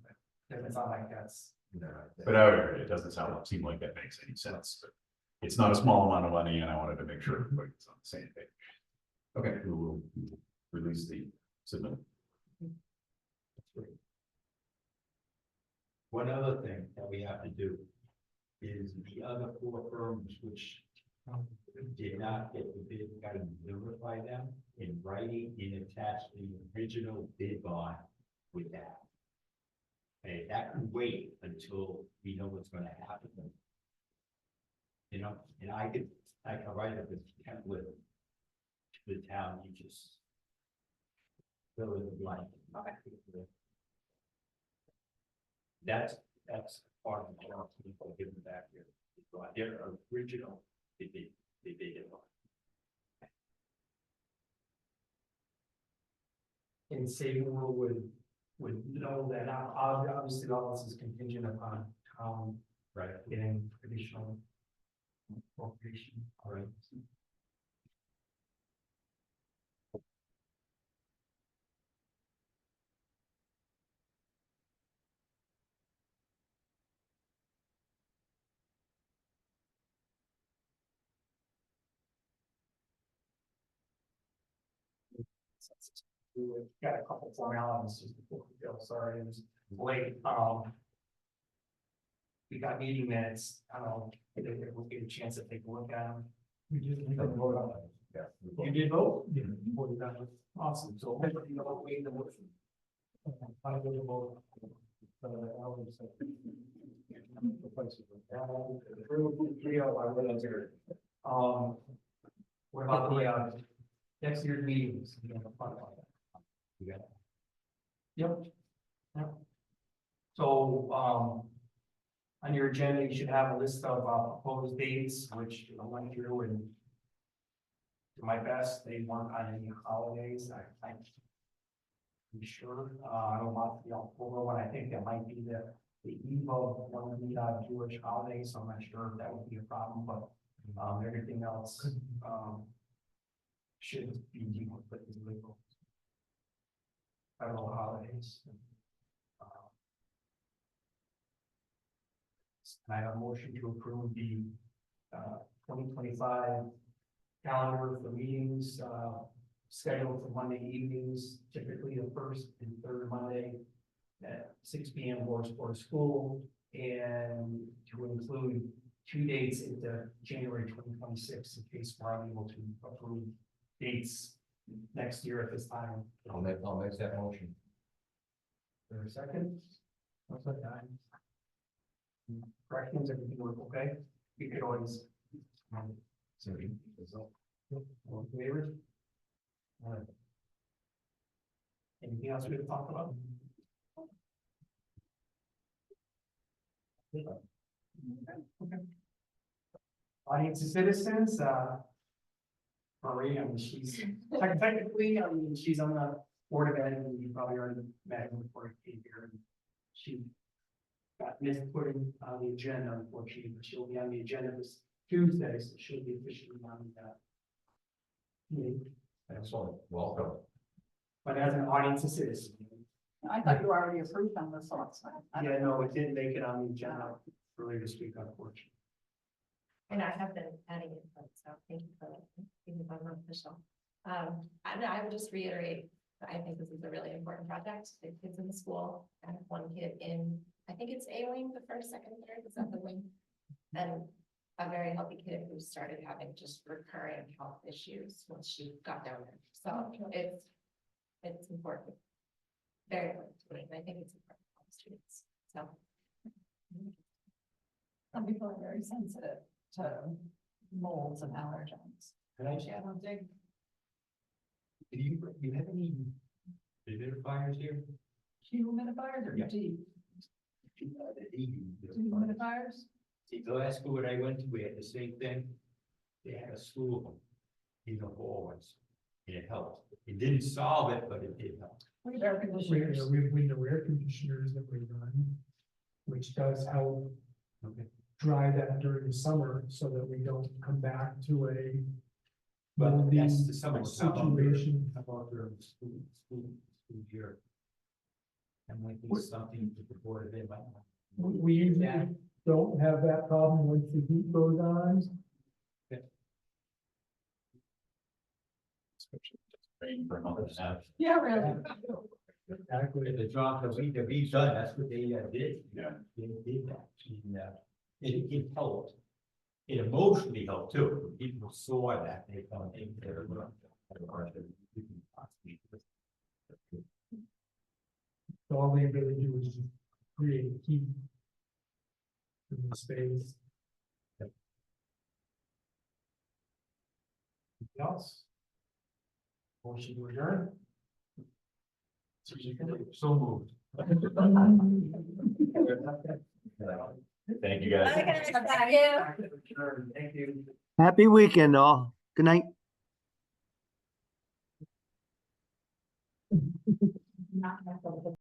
but it's not like that's. No. But it doesn't seem like that makes any sense, but it's not a small amount of money and I wanted to make sure everybody was on the same page. Okay, we will release the submit. One other thing that we have to do is the other 4 firms which did not get the bid, got to notify them in writing and attach the original bid bond with that. And that can wait until we know what's gonna happen. You know, and I can write up this template to the town, you just fill in the blank. Okay. That's part of the job, people give them back here. Their original, they did it. And say would know that obviously all this is contingent upon town Right. getting additional appropriation. All right. We got a couple formalities just before we go, sorry, it was late, we got meeting minutes, I don't know, if we'll get a chance to take a look at them. We did vote on it. Yeah. You did vote? Yeah. Voted on it. Awesome, so you know, wait the motion. I would vote. What about the next year's meetings? You know, fun about that. You got Yep. Yep. So, on your agenda, you should have a list of proposed dates, which I went through and to my best, they weren't on any holidays. I'm sure, I don't want the October one. I think that might be the eve of one of the Jewish holidays, so I'm not sure if that would be a problem, but everything else should be deemed with the legal federal holidays. And I have a motion to approve the 2025 calendar for meetings scheduled for Monday evenings, typically the first and third Monday at 6 p.m. Horace School, and to include 2 dates into January 2026 in case we're unable to approve dates next year at this time. I'll make that motion. For a second. What's that time? Corrections, everything work okay? You could always. Sorry. All in favor? All right. Anything else we have to talk about? Okay. Audience of citizens, Marie, I mean, she's technically, I mean, she's on the board of ed, and you probably already met her before you came here. And she got missed putting on the agenda, unfortunately, but she'll be on the agenda this Tuesday, so she'll be officially on that. Meeting. Excellent, welcome. But as an audience of citizens. I thought you already approved on this last time. Yeah, no, it didn't make it on the agenda earlier this week, unfortunately. And I have been adding it, so thank you for that, even if I'm not official. And I would just reiterate, I think this is a really important project. The kids in the school, I have one kid in, I think it's A wing, the first, second, third, is that the wing? And a very healthy kid who started having just recurring health issues once she got down there. So it's important. Very important to me, and I think it's important for all the students, so. Some people are very sensitive to molds and allergens. Can I chat on thing? Do you have any humidifiers here? Humidifiers or Yeah. dehumidifiers? See, the last school that I went to, we had the same thing. They had a slew of them in the hallways. And it helped. It didn't solve it, but it did help. We have air conditioners. We know air conditioners that we run, which does help Okay. dry that during the summer so that we don't come back to a But moldy that's the summer. situation. How about their school year? And might be something to the board of ed might want. We usually don't have that problem once the heat goes on. For a month and a half. Yeah, really. Exactly. The job that we've done, that's what they did. Yeah. They did that, and it helped. It emotionally helped too. When people saw that, they thought they were. So all they really do is just create heat in the space. Anything else? Motion to adjourn? So moved. Thank you, guys. Okay, thank you. Thank you. Happy weekend, all. Good night. Not